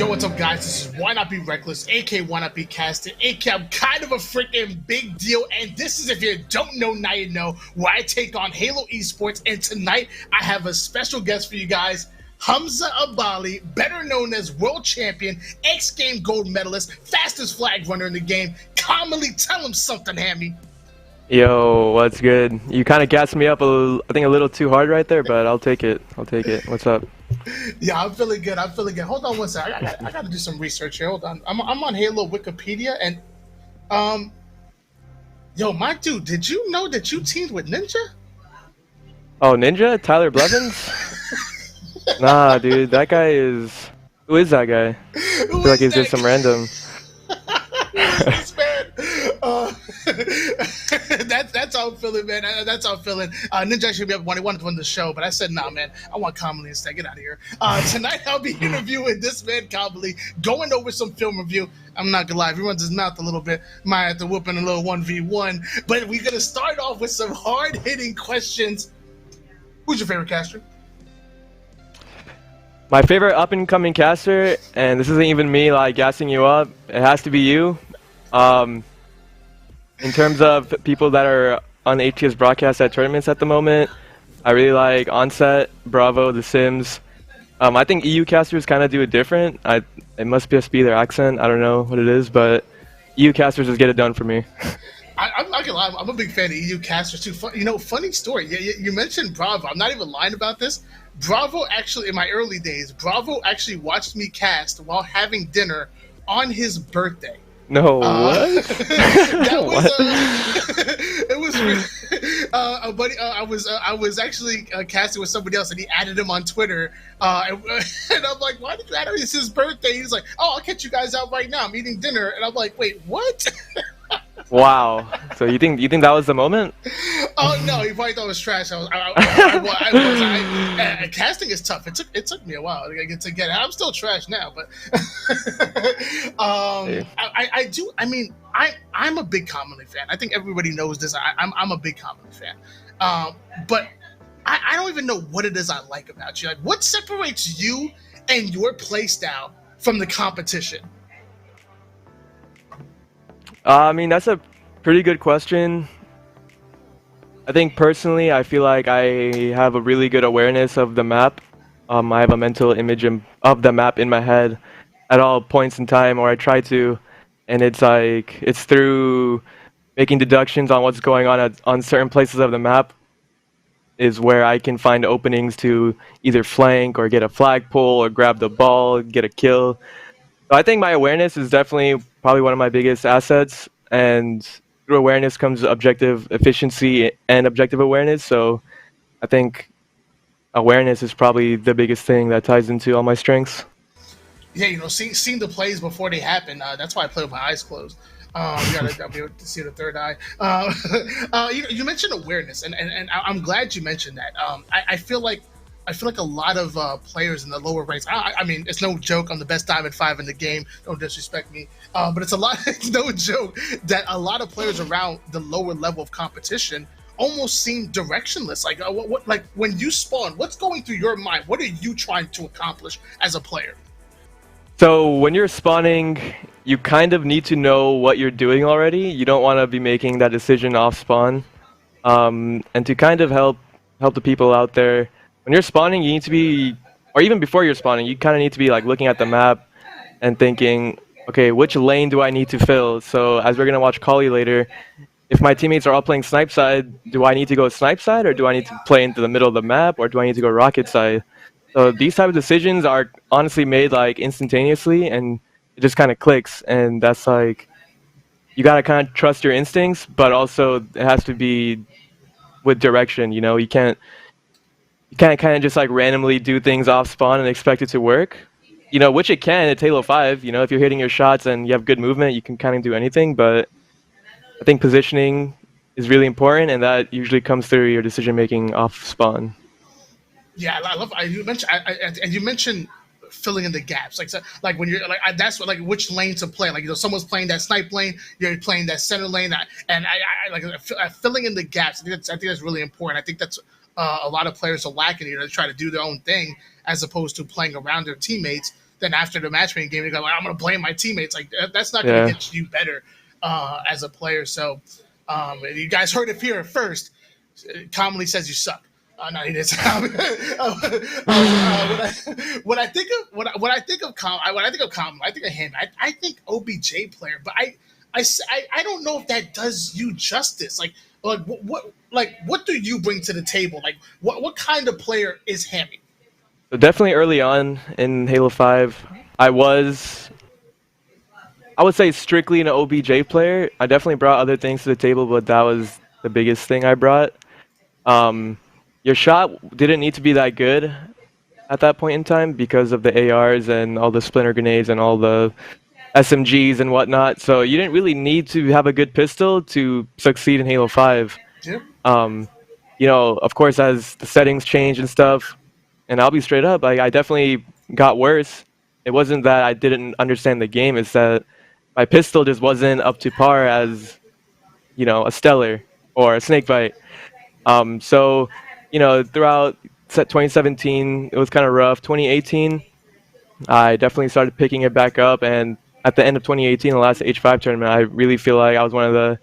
Yo, what's up, guys? This is Why Not Be Reckless, aka Why Not Be Casted, aka I'm kind of a freaking big deal, and this is, if you don't know, now you know, where I take on Halo Esports, and tonight I have a special guest for you guys, Hamza Abali, better known as World Champion, X-Game Gold Medalist, fastest flag runner in the game. Commonly tell him something, Hammy. Yo, what's good? You kind of gassed me up I think a little too hard right there, but I'll take it. What's up? Yeah, I'm feeling good. Hold on one second. I got to do some research here. Hold on. I'm on Halo Wikipedia, and yo, my dude, did you know that you teamed with Ninja? Oh, Ninja? Tyler Blevins? Nah, dude, that guy is... Who is that guy? I feel like he's just some random... This man. That's how I'm feeling, man. That's how I'm feeling. Ninja actually be up one. He wanted to win the show, but I said, nah, man. I want Commonly instead. Get out of here. Tonight I'll be interviewing this man, Commonly, going over some film review. I'm not gonna lie, if he runs his mouth a little bit, might have to whoop in a little 1v1. But we're gonna start off with some hard-hitting questions. Who's your favorite caster? My favorite up-and-coming caster, and this isn't even me like gassing you up, it has to be you. In terms of people that are on HTS broadcast at tournaments at the moment, I really like Onset, Bravo, The Sims. I think EU casters kind of do it different. It must just be their accent. I don't know what it is, but EU casters just get it done for me. I'm not gonna lie, I'm a big fan of EU casters too. Funny story. You mentioned Bravo. I'm not even lying about this. Bravo actually, in my early days, Bravo actually watched me cast while having dinner on his birthday. No, what? That was it was a buddy. I was actually casting with somebody else, and he added him on Twitter. And I'm like, "Why did you add him? It's his birthday." He's like, "Oh, I'll catch you guys out right now. I'm eating dinner." And I'm like, "Wait, what?" Wow. So you think that was the moment? Oh no, he probably thought it was trash. Casting is tough. It took me a while to get it. I'm still trash now, but I do. I mean, I'm a big Commonly fan. I think everybody knows this. I'm a big Commonly fan. But I don't even know what it is I like about you. Like, what separates you and your play style from the competition? I mean, that's a pretty good question. I think personally, I feel like I have a really good awareness of the map. I have a mental image of the map in my head at all points in time, or I try to, and it's through making deductions on what's going on certain places of the map is where I can find openings to either flank or get a flag pull or grab the ball, get a kill. So I think my awareness is definitely probably one of my biggest assets, and through awareness comes objective efficiency and objective awareness. So I think awareness is probably the biggest thing that ties into all my strengths. Yeah, seeing the plays before they happen. That's why I play with my eyes closed. You gotta be able to see the third eye. You mentioned awareness, and I'm glad you mentioned that. I feel like a lot of players in the lower ranks. I mean, it's no joke. I'm the best Diamond 5 in the game. Don't disrespect me. But it's it's no joke that a lot of players around the lower level of competition almost seem directionless. Like, like when you spawn, what's going through your mind? What are you trying to accomplish as a player? So when you're spawning, you kind of need to know what you're doing already. You don't want to be making that decision off spawn. And to kind of help the people out there, when you're spawning, you need to be, or even before you're spawning, you kind of need to be like looking at the map and thinking, okay, which lane do I need to fill? So as we're gonna watch Kali later, if my teammates are all playing snipe side, do I need to go snipe side, or do I need to play into the middle of the map, or do I need to go rocket side? So these type of decisions are honestly made like instantaneously, and it just kind of clicks. And that's like, you gotta kind of trust your instincts, but also it has to be with direction. You can't kind of just like randomly do things off spawn and expect it to work. Which it can. It's Halo 5. If you're hitting your shots and you have good movement, you can kind of do anything. But I think positioning is really important, and that usually comes through your decision making off spawn. Yeah, I love. You mentioned filling in the gaps, like when you're like that's what, like which lane to play. Like someone's playing that snipe lane, you're playing that center lane, and I like filling in the gaps. I think that's really important. I think that's a lot of players are lacking. They try to do their own thing as opposed to playing around their teammates then after the matchmaking game, you go, I'm going to blame my teammates. Like that's not going to Yeah. get you better as a player. So you guys heard it here first. Commonly says you suck. No, he didn't. When I think of Common, I think of him. I think OBJ player, but I don't know if that does you justice. What do you bring to the table? Like what kind of player is Hammy? So definitely early on in Halo 5, I was, I would say, strictly an OBJ player. I definitely brought other things to the table, but that was the biggest thing I brought. Um, your shot didn't need to be that good at that point in time because of the ARs and all the splinter grenades and all the SMGs and whatnot. So you didn't really need to have a good pistol to succeed in Halo 5. Yeah, Um, of course, as the settings change and stuff, and I'll be straight up, I definitely got worse. It wasn't that I didn't understand the game; it's that my pistol just wasn't up to par as a Stellar or a Snakebite. So throughout 2017, it was kind of rough. 2018, I definitely started picking it back up, and at the end of 2018, the last H5 tournament, I really feel like I was one of the,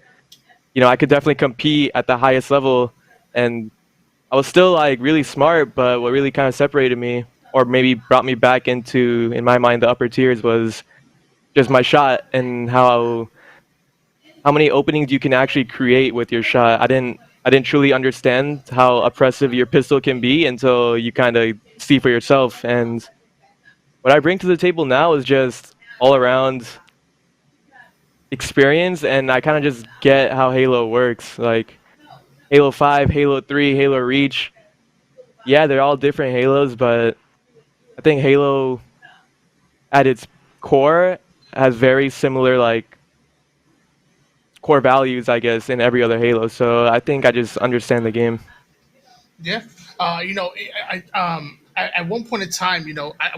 I could definitely compete at the highest level, and I was still like really smart, but what really kind of separated me, or maybe brought me back into, in my mind, the upper tiers was just my shot and how many openings you can actually create with your shot. I didn't truly understand how oppressive your pistol can be until you kind of see for yourself. And what I bring to the table now is just all around experience, and I kind of just get how Halo works. Like Halo 5, Halo 3, Halo Reach. Yeah, they're all different Halos, but I think Halo at its core has very similar like core values, I guess, in every other Halo. So I think I just understand the game. yeah. At one point in time,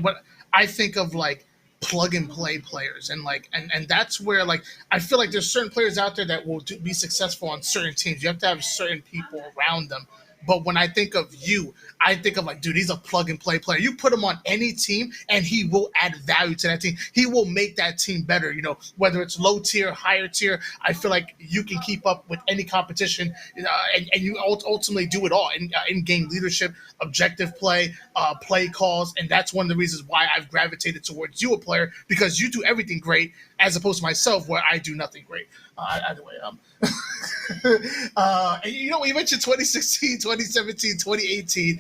what I think of like plug and play players, and and that's where like I feel like there's certain players out there that will be successful on certain teams. You have to have certain people around them. But when I think of you, I think of like, dude, he's a plug and play player. You put him on any team, and he will add value to that team. He will make that team better. Whether it's low tier, higher tier. I feel like you can keep up with any competition, and you ultimately do it all in game leadership, objective play, play calls, and that's one of the reasons why I've gravitated towards you, a player, because you do everything great, as opposed to myself, where I do nothing great. Either way, you mentioned 2016, 2017, 2018.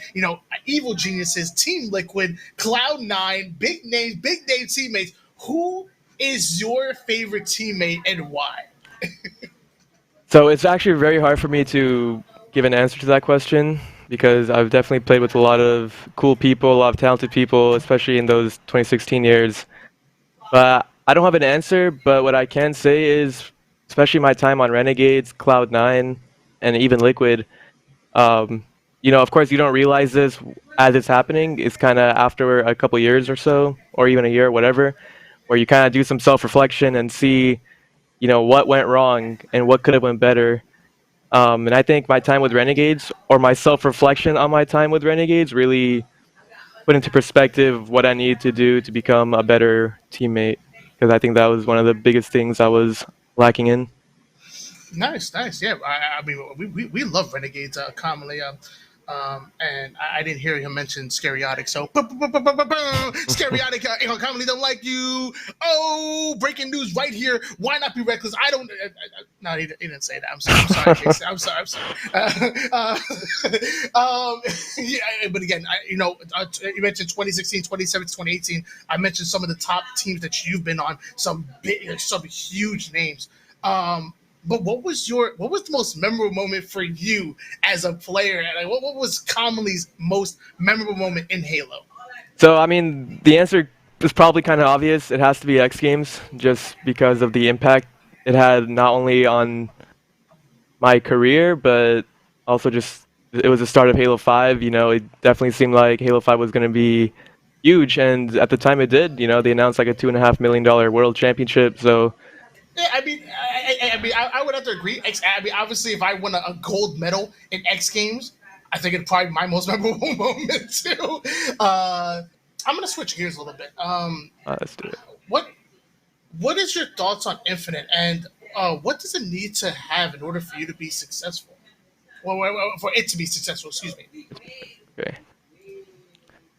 Evil Geniuses, Team Liquid, Cloud9, big name teammates. Who is your favorite teammate and why? So it's actually very hard for me to give an answer to that question because I've definitely played with a lot of cool people, a lot of talented people, especially in those 2016 years. But I don't have an answer, but what I can say is, especially my time on Renegades, Cloud9, and even Liquid, of course, you don't realize this as it's happening. It's kind of after a couple years or so, or even a year, whatever, where you kind of do some self-reflection and see, what went wrong and what could have went better. And I think my time with Renegades, or my self-reflection on my time with Renegades, really put into perspective what I needed to do to become a better teammate. Because I think that was one of the biggest things I was lacking in. Nice, nice. Yeah, I mean, we love Renegades commonly. And I didn't hear him mention Scariotic. So, Scariotic, commonly don't like you. Oh, breaking news right here. Why not be reckless? I don't. No, he didn't say that. I'm sorry, Jason. I'm sorry. I'm sorry. Yeah, but again, you mentioned 2016, 2017, 2018. I mentioned some of the top teams that you've been on. Some huge names. But what was the most memorable moment for you as a player? And like, what was commonly's most memorable moment in Halo? So, I mean, the answer is probably kind of obvious. It has to be X Games, just because of the impact it had not only on my career, but also just it was the start of Halo 5. It definitely seemed like Halo 5 was going to be huge, and at the time it did. They announced like a $2.5 million world championship. So Yeah, I would have to agree. I mean, obviously, if I won a gold medal in X Games, I think it'd probably be my most memorable moment too. I'm gonna switch gears a little bit. Let's do it. What what is your thoughts on Infinite, and what does it need to have in order for you to be successful? Well, for it to be successful, excuse me. Okay.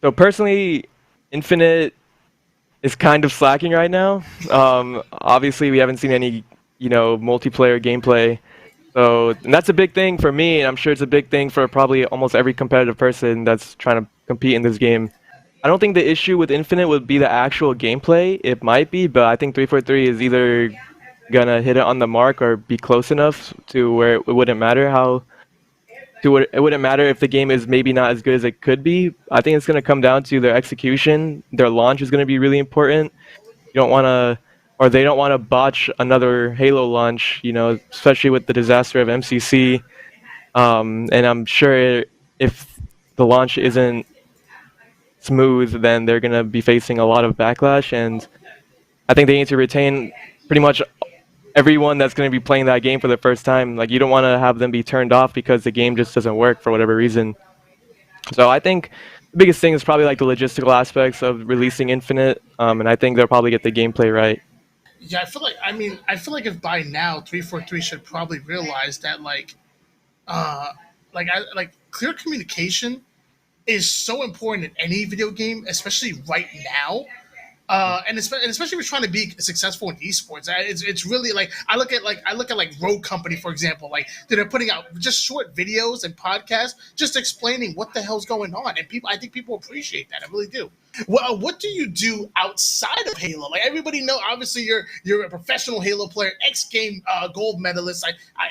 So personally, Infinite is kind of slacking right now. Obviously, we haven't seen any, multiplayer gameplay. So, and that's a big thing for me, and I'm sure it's a big thing for probably almost every competitive person that's trying to compete in this game. I don't think the issue with Infinite would be the actual gameplay. It might be, but I think 343 is either gonna hit it on the mark or be close enough to where it wouldn't matter how to it wouldn't matter if the game is maybe not as good as it could be. I think it's gonna come down to their execution. Their launch is gonna be really important. You don't want to, or they don't want to botch another Halo launch. Especially with the disaster of MCC. And I'm sure if the launch isn't smooth, then they're gonna be facing a lot of backlash. And I think they need to retain pretty much everyone that's going to be playing that game for the first time. Like, you don't want to have them be turned off because the game just doesn't work for whatever reason. So I think the biggest thing is probably like the logistical aspects of releasing Infinite, and I think they'll probably get the gameplay right. Yeah, I feel like if by now 343 should probably realize that uh, clear communication is so important in any video game, especially right now. And especially if you're trying to be successful in esports, it's really like I look at like Rogue Company, for example, like they're putting out just short videos and podcasts just explaining what the hell's going on, and I think people appreciate that. I really do. Well, what do you do outside of Halo? Like everybody know, obviously you're a professional Halo player, X game gold medalist.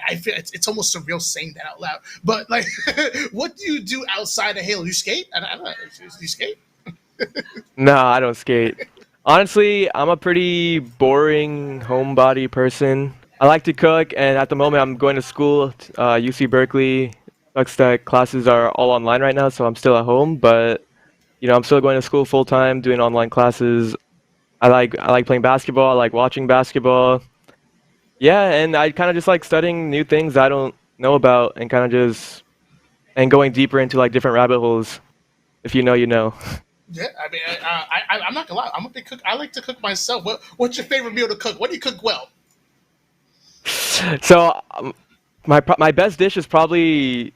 I feel it's almost surreal saying that out loud. But like, what do you do outside of Halo? You skate? I don't know. Do you skate? No, I don't skate. Honestly, I'm a pretty boring homebody person. I like to cook, and at the moment, I'm going to school, UC Berkeley. Sucks that classes are all online right now, so I'm still at home. But I'm still going to school full time, doing online classes. I like playing basketball. I like watching basketball. Yeah, and I kind of just like studying new things I don't know about, and kind of just and going deeper into like different rabbit holes. If you know, you know. Yeah, I mean, I'm not gonna lie. I'm a big cook. I like to cook myself. What's your favorite meal to cook? What do you cook well? So my best dish is probably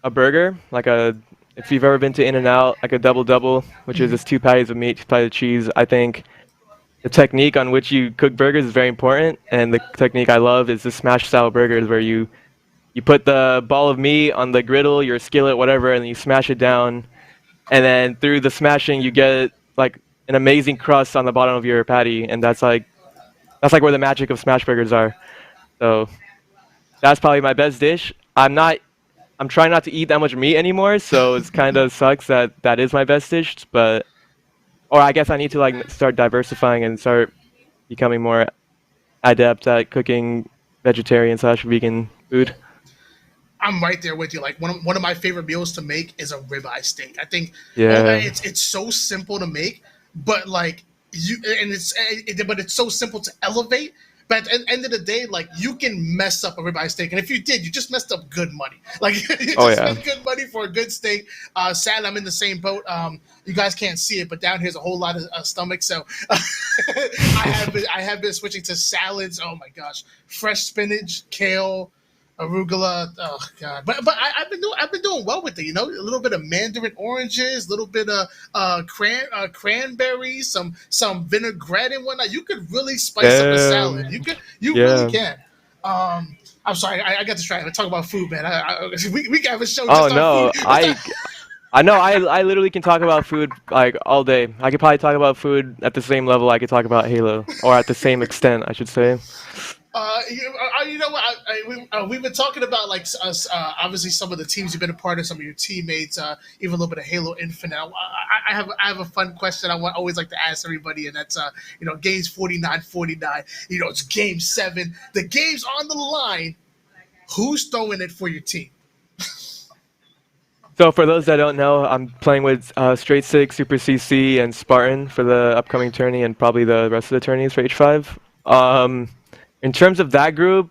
a burger, like a if you've ever been to In and Out, like a double double, which is Mhm. just two patties of meat, two patties of cheese. I think the technique on which you cook burgers is very important, and the technique I love is the smash style burgers, where you put the ball of meat on the griddle, your skillet, whatever, and you smash it down, and then through the smashing you get like an amazing crust on the bottom of your patty, and that's like where the magic of smash burgers are. So that's probably my best dish. I'm trying not to eat that much meat anymore, so it's kind of sucks that that is my best dish. But or I guess I need to like start diversifying and start becoming more adept at cooking vegetarian slash vegan food. I'm right there with you. Like one of my favorite meals to make is a ribeye steak. I think Yeah. it's so simple to make, but like but it's so simple to elevate. But at the end of the day, like you can mess up a ribeye steak, and if you did, you just messed up good money. Like you Oh just yeah. spent good money for a good steak. Sad, I'm in the same boat. You guys can't see it, but down here's a whole lot of stomach. So I have been switching to salads. Oh my gosh, fresh spinach, kale, arugula. Oh god, I've been doing well with it. You know, a little bit of mandarin oranges, a little bit of cranberries, some vinaigrette and whatnot. You could really spice up a salad. You really Yeah. can. I'm sorry, I got distracted. I talk about food, man. We can have a show Oh just on food. no, I know I literally can talk about food like all day. I could probably talk about food at the same level I could talk about Halo, or at the same extent, I should say. You know what? We've been talking about like obviously some of the teams you've been a part of, some of your teammates, even a little bit of Halo Infinite. I have a fun question always like to ask everybody, and that's games 49-49. You know, it's game 7. The game's on the line. Who's throwing it for your team? So for those that don't know, I'm playing with Straight Six, Super CC, and Spartan for the upcoming tourney, and probably the rest of the tourneys for H5. In terms of that group,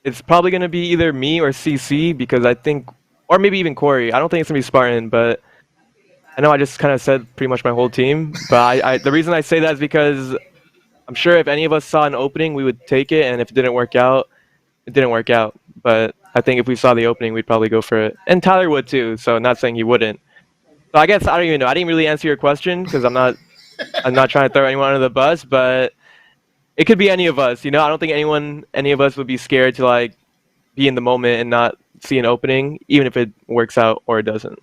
it's probably going to be either me or CC because I think, or maybe even Corey. I don't think it's going to be Spartan, but I know I just kind of said pretty much my whole team, but the reason I say that is because I'm sure if any of us saw an opening, we would take it, and if it didn't work out, it didn't work out. But I think if we saw the opening, we'd probably go for it, and Tyler would too. So not saying he wouldn't. So I guess I don't even know. I didn't really answer your question because I'm not trying to throw anyone under the bus, but it could be any of us. I don't think any of us would be scared to like be in the moment and not see an opening, even if it works out or it doesn't.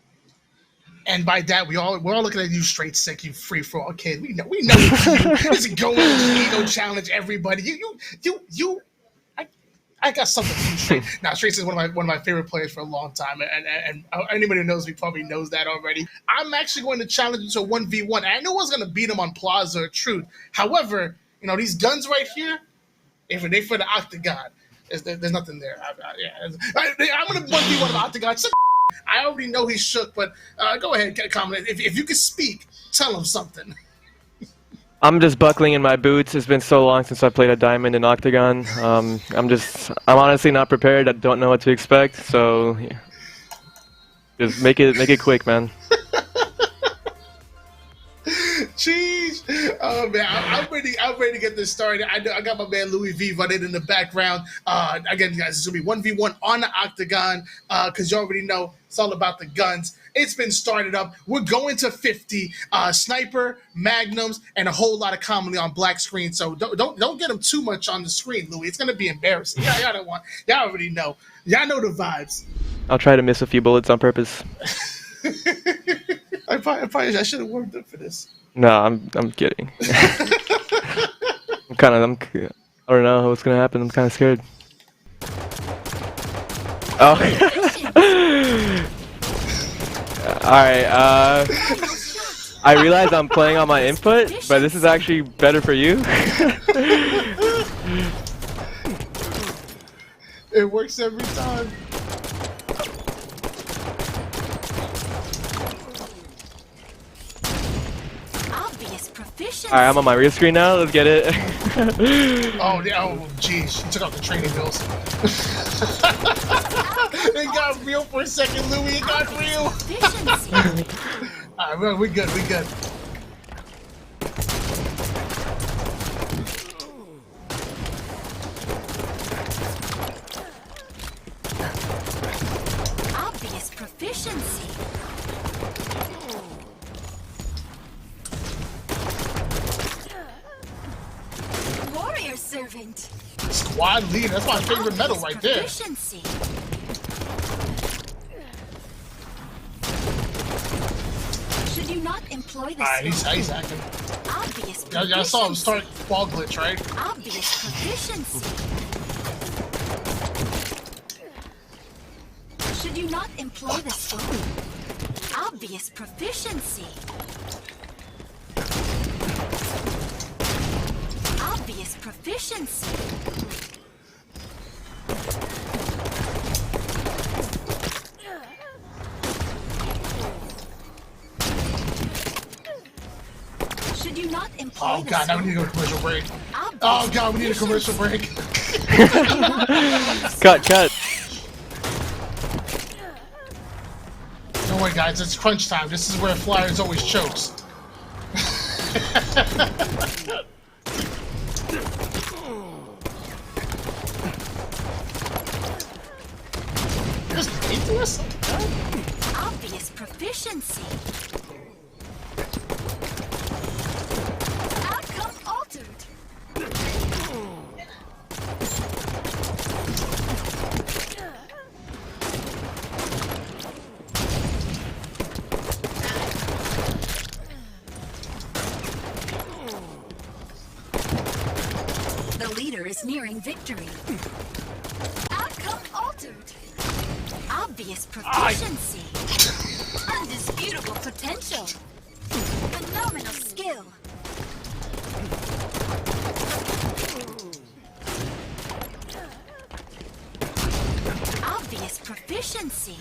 And by that, we're all looking at you straight sick, you free for all kid. We know it's you. Just go in and ego challenge everybody. You. I got something for you, Straight. Now, Straight is one of my favorite players for a long time, and anybody who knows me probably knows that already. I'm actually going to challenge you to a 1v1. I knew I was going to beat him on Plaza or Truth. However, these guns right here, if they for the Octagon, there's nothing there. I'm going to 1v1 the Octagon. I already know he's shook, but go ahead, comment. If you could speak, tell him something. I'm just buckling in my boots. It's been so long since I played a diamond in Octagon. I'm honestly not prepared. I don't know what to expect. So, yeah. Just make it quick, man. Jeez, oh man, I'm ready to get this started. I got my man Louis V running in the background. Again, guys, it's gonna be 1v1 on the Octagon because you already know it's all about the guns. It's been started up. We're going to 50 sniper, magnums, and a whole lot of commonly on black screen. So don't get them too much on the screen, Louis. It's gonna be embarrassing. Y'all don't want. Y'all already know. Y'all know the vibes. I'll try to miss a few bullets on purpose. I should have warmed up for this. No, I'm kidding. I don't know what's gonna happen. I'm kind of scared. Oh. Alright, I realize I'm playing on my input, but this is actually better for you. It works every time. Alright, I'm on my real screen now. Let's get it. Oh, jeez. You took out the training bills. It got real for a second, Louis. It got real. Alright, we're good. We're good. Obvious proficiency. Servant. Squad leader. That's my favorite medal right there. Should you not employ this? Alright, he's acting. Obvious. Y'all saw him start ball glitch, right? Obvious proficiency. Should you not employ the sword? Obvious proficiency. Obvious proficiency. Should you not employ Oh god, now we need to go to commercial break. Obvious Oh god, we need a commercial break. Cut. Don't worry guys, it's crunch time. This is where Flyers always chokes. Obvious proficiency. Outcome altered. The leader is nearing victory. Outcome altered. Obvious proficiency. Undisputable potential. Phenomenal skill. Obvious proficiency.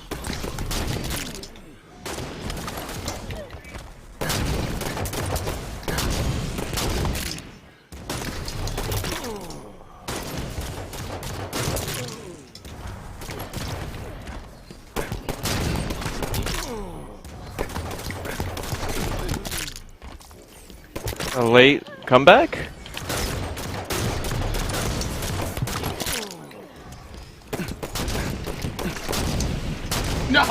A late comeback? No,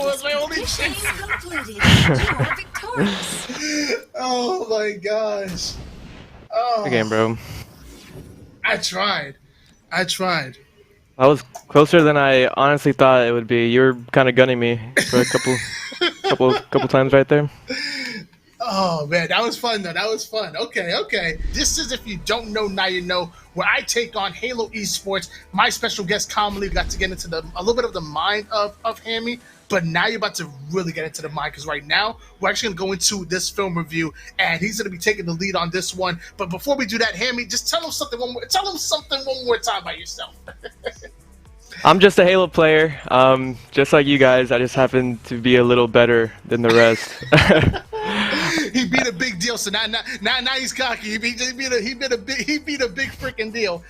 that's my only Mission chance. concluded. You are victorious. Oh my gosh. Good game, Oh, bro. I tried. I tried. That was closer than I honestly thought it would be. You were kind of gunning me for a couple times right there. Oh man, that was fun though. That was fun. Okay, okay. This is If You Don't Know Now You Know, where I take on Halo Esports. My special guest commonly got to get into a little bit of the mind of Hammy, but now you're about to really get into the mind because right now we're actually gonna go into this film review, and he's gonna be taking the lead on this one. But before we do that, Hammy, just tell him something one more time about yourself. I'm just a Halo player, just like you guys. I just happen to be a little better than the rest. He beat a big deal, so now he's cocky. He beat a big freaking deal.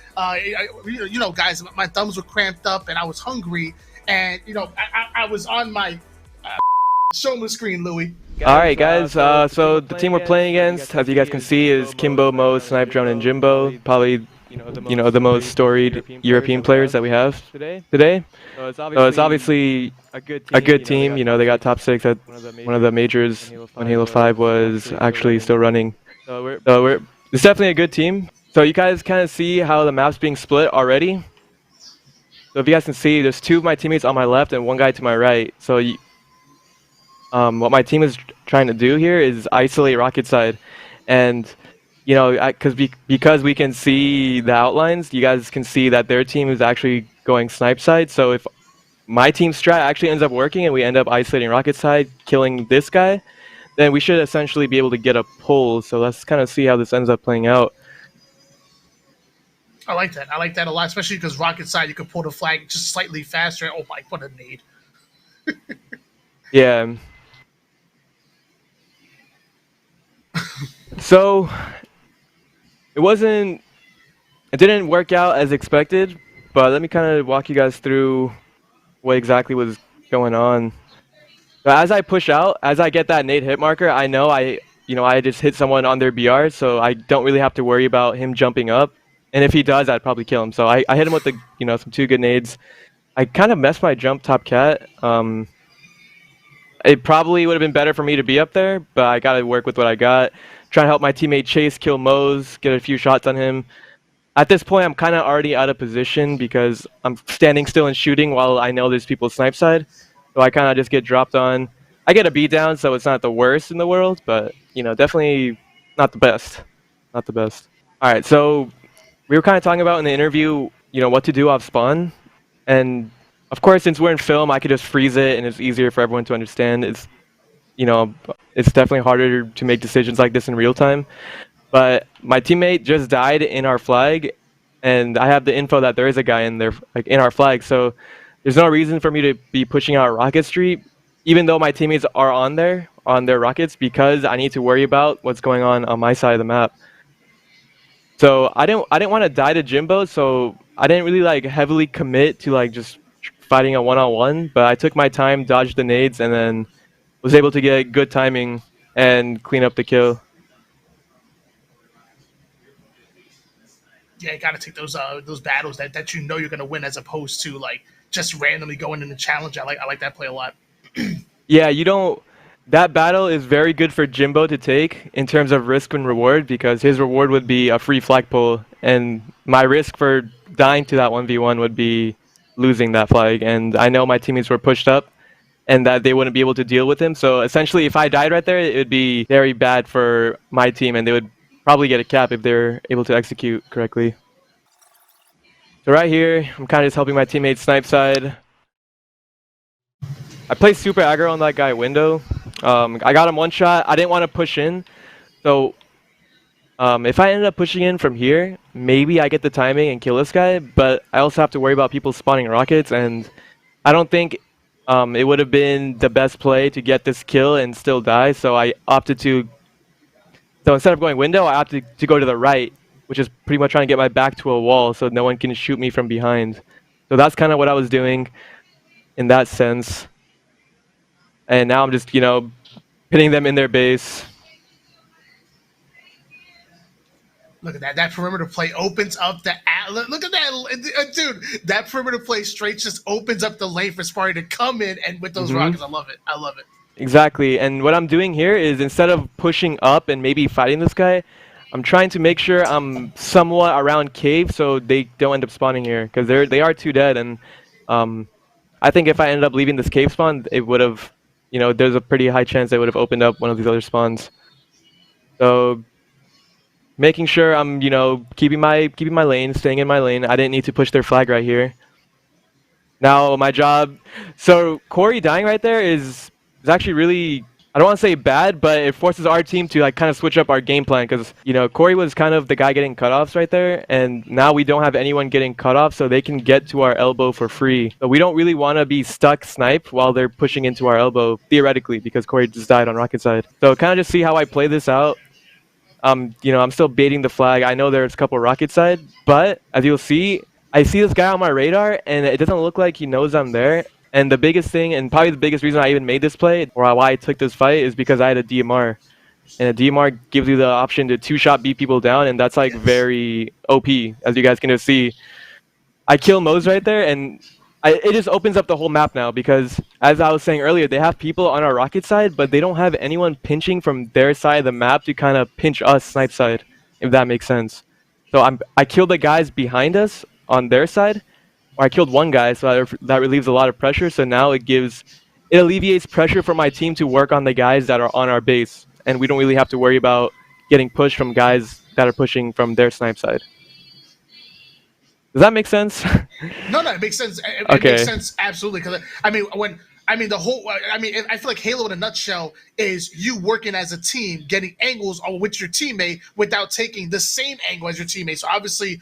Guys, my thumbs were cramped up and I was hungry, and I was on my show me the screen, Louis. Alright guys, so the team we're playing against, as you guys can see, is Kimbo, Mo, Snipe Drone, and Jimbo. Probably, the most storied European players that we have today. So it's obviously a good team. They got top 6 at one of the majors when Halo 5 was actually still running. It's definitely a good team. So you guys kind of see how the map's being split already. So if you guys can see, there's 2 of my teammates on my left and 1 guy to my right. So what my team is trying to do here is isolate Rocket Side, and because we can see the outlines, you guys can see that their team is actually going snipe side. So if my team strat actually ends up working and we end up isolating Rocket Side, killing this guy, then we should essentially be able to get a pull. So let's kind of see how this ends up playing out. I like that. I like that a lot, especially because Rocket Side, you can pull the flag just slightly faster. Oh my, what a nade! Yeah. So it didn't work out as expected, but let me kind of walk you guys through what exactly was going on. So as I push out, as I get that nade hit marker, I know I just hit someone on their BR, so I don't really have to worry about him jumping up. And if he does, I'd probably kill him. So I hit him with some 2 good nades. I kind of messed my jump top cat. It probably would have been better for me to be up there, but I got to work with what I got. Try to help my teammate Chase kill Mose, get a few shots on him. At this point, I'm kind of already out of position because I'm standing still and shooting while I know there's people snipe side. So I kind of just get dropped on. I get a beat down, so it's not the worst in the world, but definitely not the best. Not the best. All right, so we were kind of talking about in the interview, what to do off spawn, and of course, since we're in film, I could just freeze it, and it's easier for everyone to understand. It's definitely harder to make decisions like this in real time. But my teammate just died in our flag, and I have the info that there is a guy in there, like in our flag. So there's no reason for me to be pushing out Rocket Street, even though my teammates are on their rockets, because I need to worry about what's going on my side of the map. So I didn't want to die to Jimbo, so I didn't really heavily commit to just fighting a one-on-one. But I took my time, dodged the nades, and then was able to get good timing and clean up the kill. Yeah, you got to take those battles that you're gonna win, as opposed to just randomly going in the challenge. I like that play a lot. Yeah, that battle is very good for Jimbo to take in terms of risk and reward, because his reward would be a free flagpole, and my risk for dying to that 1v1 would be losing that flag. And I know my teammates were pushed up and that they wouldn't be able to deal with him. So essentially, if I died right there, it would be very bad for my team, and they would probably get a cap if they're able to execute correctly. So right here, I'm kind of just helping my teammates snipe side. I placed super aggro on that guy window. I got him 1 shot. I didn't want to push in. So if I ended up pushing in from here, maybe I get the timing and kill this guy, but I also have to worry about people spawning rockets, and I don't think it would have been the best play to get this kill and still die, so I opted to... So instead of going window, I opted to go to the right, which is pretty much trying to get my back to a wall so no one can shoot me from behind. So that's kind of what I was doing in that sense. And now I'm just, pitting them in their base. Look at that. That perimeter play opens up the. Look at that, dude. That perimeter play straight just opens up the lane for Sparty to come in and with those Hmm. rockets. I love it. I love it. Exactly. And what I'm doing here is instead of pushing up and maybe fighting this guy, I'm trying to make sure I'm somewhat around cave so they don't end up spawning here because they are too dead. And um, I think if I ended up leaving this cave spawn, it would have, there's a pretty high chance they would have opened up one of these other spawns. So making sure I'm, keeping my lane, staying in my lane. I didn't need to push their flag right here. Now my job. So Corey dying right there is actually really. I don't want to say bad, but it forces our team to like kind of switch up our game plan because Corey was kind of the guy getting cutoffs right there, and now we don't have anyone getting cut off, so they can get to our elbow for free. So we don't really want to be stuck snipe while they're pushing into our elbow theoretically because Corey just died on rocket side. So kind of just see how I play this out. I'm still baiting the flag. I know there's a couple rocket side, but as you'll see, I see this guy on my radar, and it doesn't look like he knows I'm there. And the biggest thing, and probably the biggest reason I even made this play, or why I took this fight, is because I had a DMR. And a DMR gives you the option to two-shot beat people down, and that's like Yes. very OP, as you guys can see. I kill Moze right there, and it just opens up the whole map now because, as I was saying earlier, they have people on our rocket side, but they don't have anyone pinching from their side of the map to kind of pinch us snipe side, if that makes sense. So I killed the guys behind us on their side, or I killed one guy, so that relieves a lot of pressure. So now it alleviates pressure for my team to work on the guys that are on our base, and we don't really have to worry about getting pushed from guys that are pushing from their snipe side. Does that make sense? No, no, it makes sense. It makes Okay. sense absolutely. Because the whole. I feel like Halo in a nutshell is you working as a team, getting angles on with your teammate without taking the same angle as your teammate. So obviously,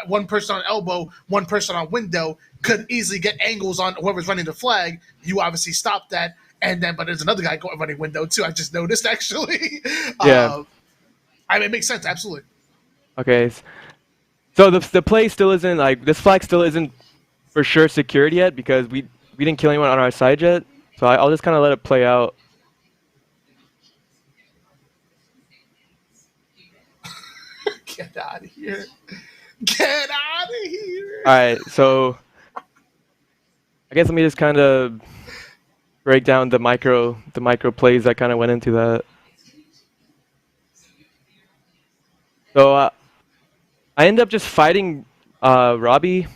one person on elbow, one person on window could easily get angles on whoever's running the flag. You obviously stop that, and then but there's another guy running window too. I just noticed actually. Yeah. uh, it makes sense absolutely. Okay. So the play still isn't like this flag still isn't for sure secured yet because we didn't kill anyone on our side yet. So I'll just kind of let it play out. Get out of here! Get out of here! All right. So I guess let me just kind of break down the micro plays that kind of went into that. So I end up just fighting Robbie.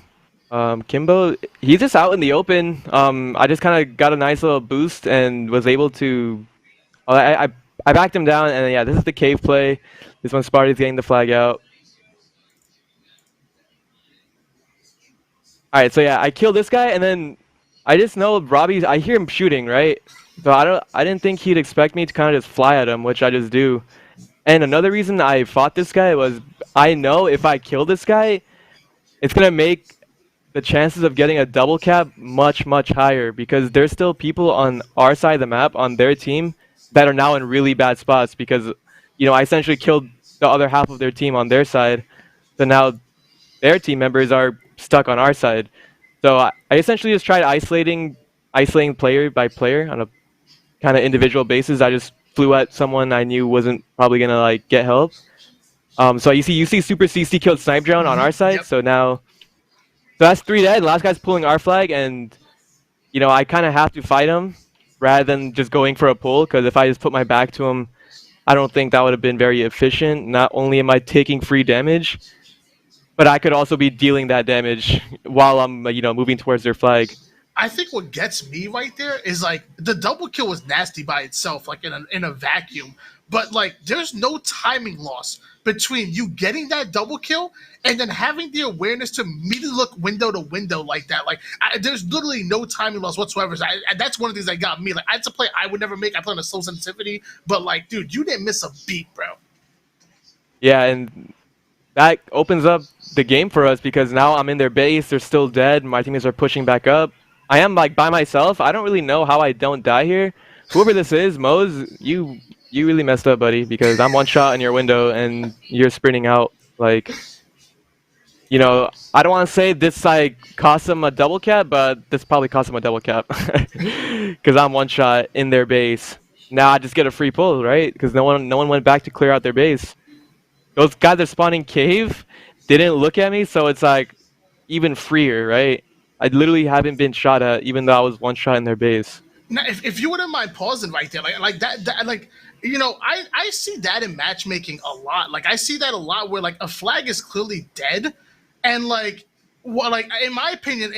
Kimbo, he's just out in the open. I just kind of got a nice little boost and was able to. I backed him down, and yeah, this is the cave play. This one, Sparty's getting the flag out. All right, so yeah, I kill this guy, and then I just know Robbie's. I hear him shooting, right? So I didn't think he'd expect me to kind of just fly at him, which I just do. And another reason I fought this guy was I know if I kill this guy, it's gonna make the chances of getting a double cap much, much higher because there's still people on our side of the map on their team that are now in really bad spots because, I essentially killed the other half of their team on their side. So now their team members are stuck on our side. So I essentially just tried isolating player by player on a kind of individual basis. I just flew at someone I knew wasn't probably gonna like get help. So you see Super CC killed Snipe Drone on our side. Yep. So that's 3 dead. Last guy's pulling our flag, and I kind of have to fight him rather than just going for a pull. Because if I just put my back to him, I don't think that would have been very efficient. Not only am I taking free damage, but I could also be dealing that damage while I'm moving towards their flag. I think what gets me right there is like the double kill was nasty by itself, like in a vacuum. But like, there's no timing loss between you getting that double kill and then having the awareness to immediately look window to window like that. Like, there's literally no timing loss whatsoever. So that's one of the things that got me. Like, it's a play I would never make. I play on a slow sensitivity, but like, dude, you didn't miss a beat, bro. Yeah, and that opens up the game for us because now I'm in their base. They're still dead. My teammates are pushing back up. I am like by myself. I don't really know how I don't die here. Whoever this is, Moze, you really messed up, buddy, because I'm one shot in your window and you're sprinting out. Like, I don't want to say this like cost them a double cap, but this probably cost them a double cap because I'm one shot in their base. Now I just get a free pull, right? Because no one went back to clear out their base. those guys that spawning cave didn't look at me, so it's like even freer, right? I literally haven't been shot at, even though I was one shot in their base. Now, if you wouldn't mind pausing right there, like that like I see that in matchmaking a lot. Like I see that a lot where like a flag is clearly dead, and like well, like in my opinion,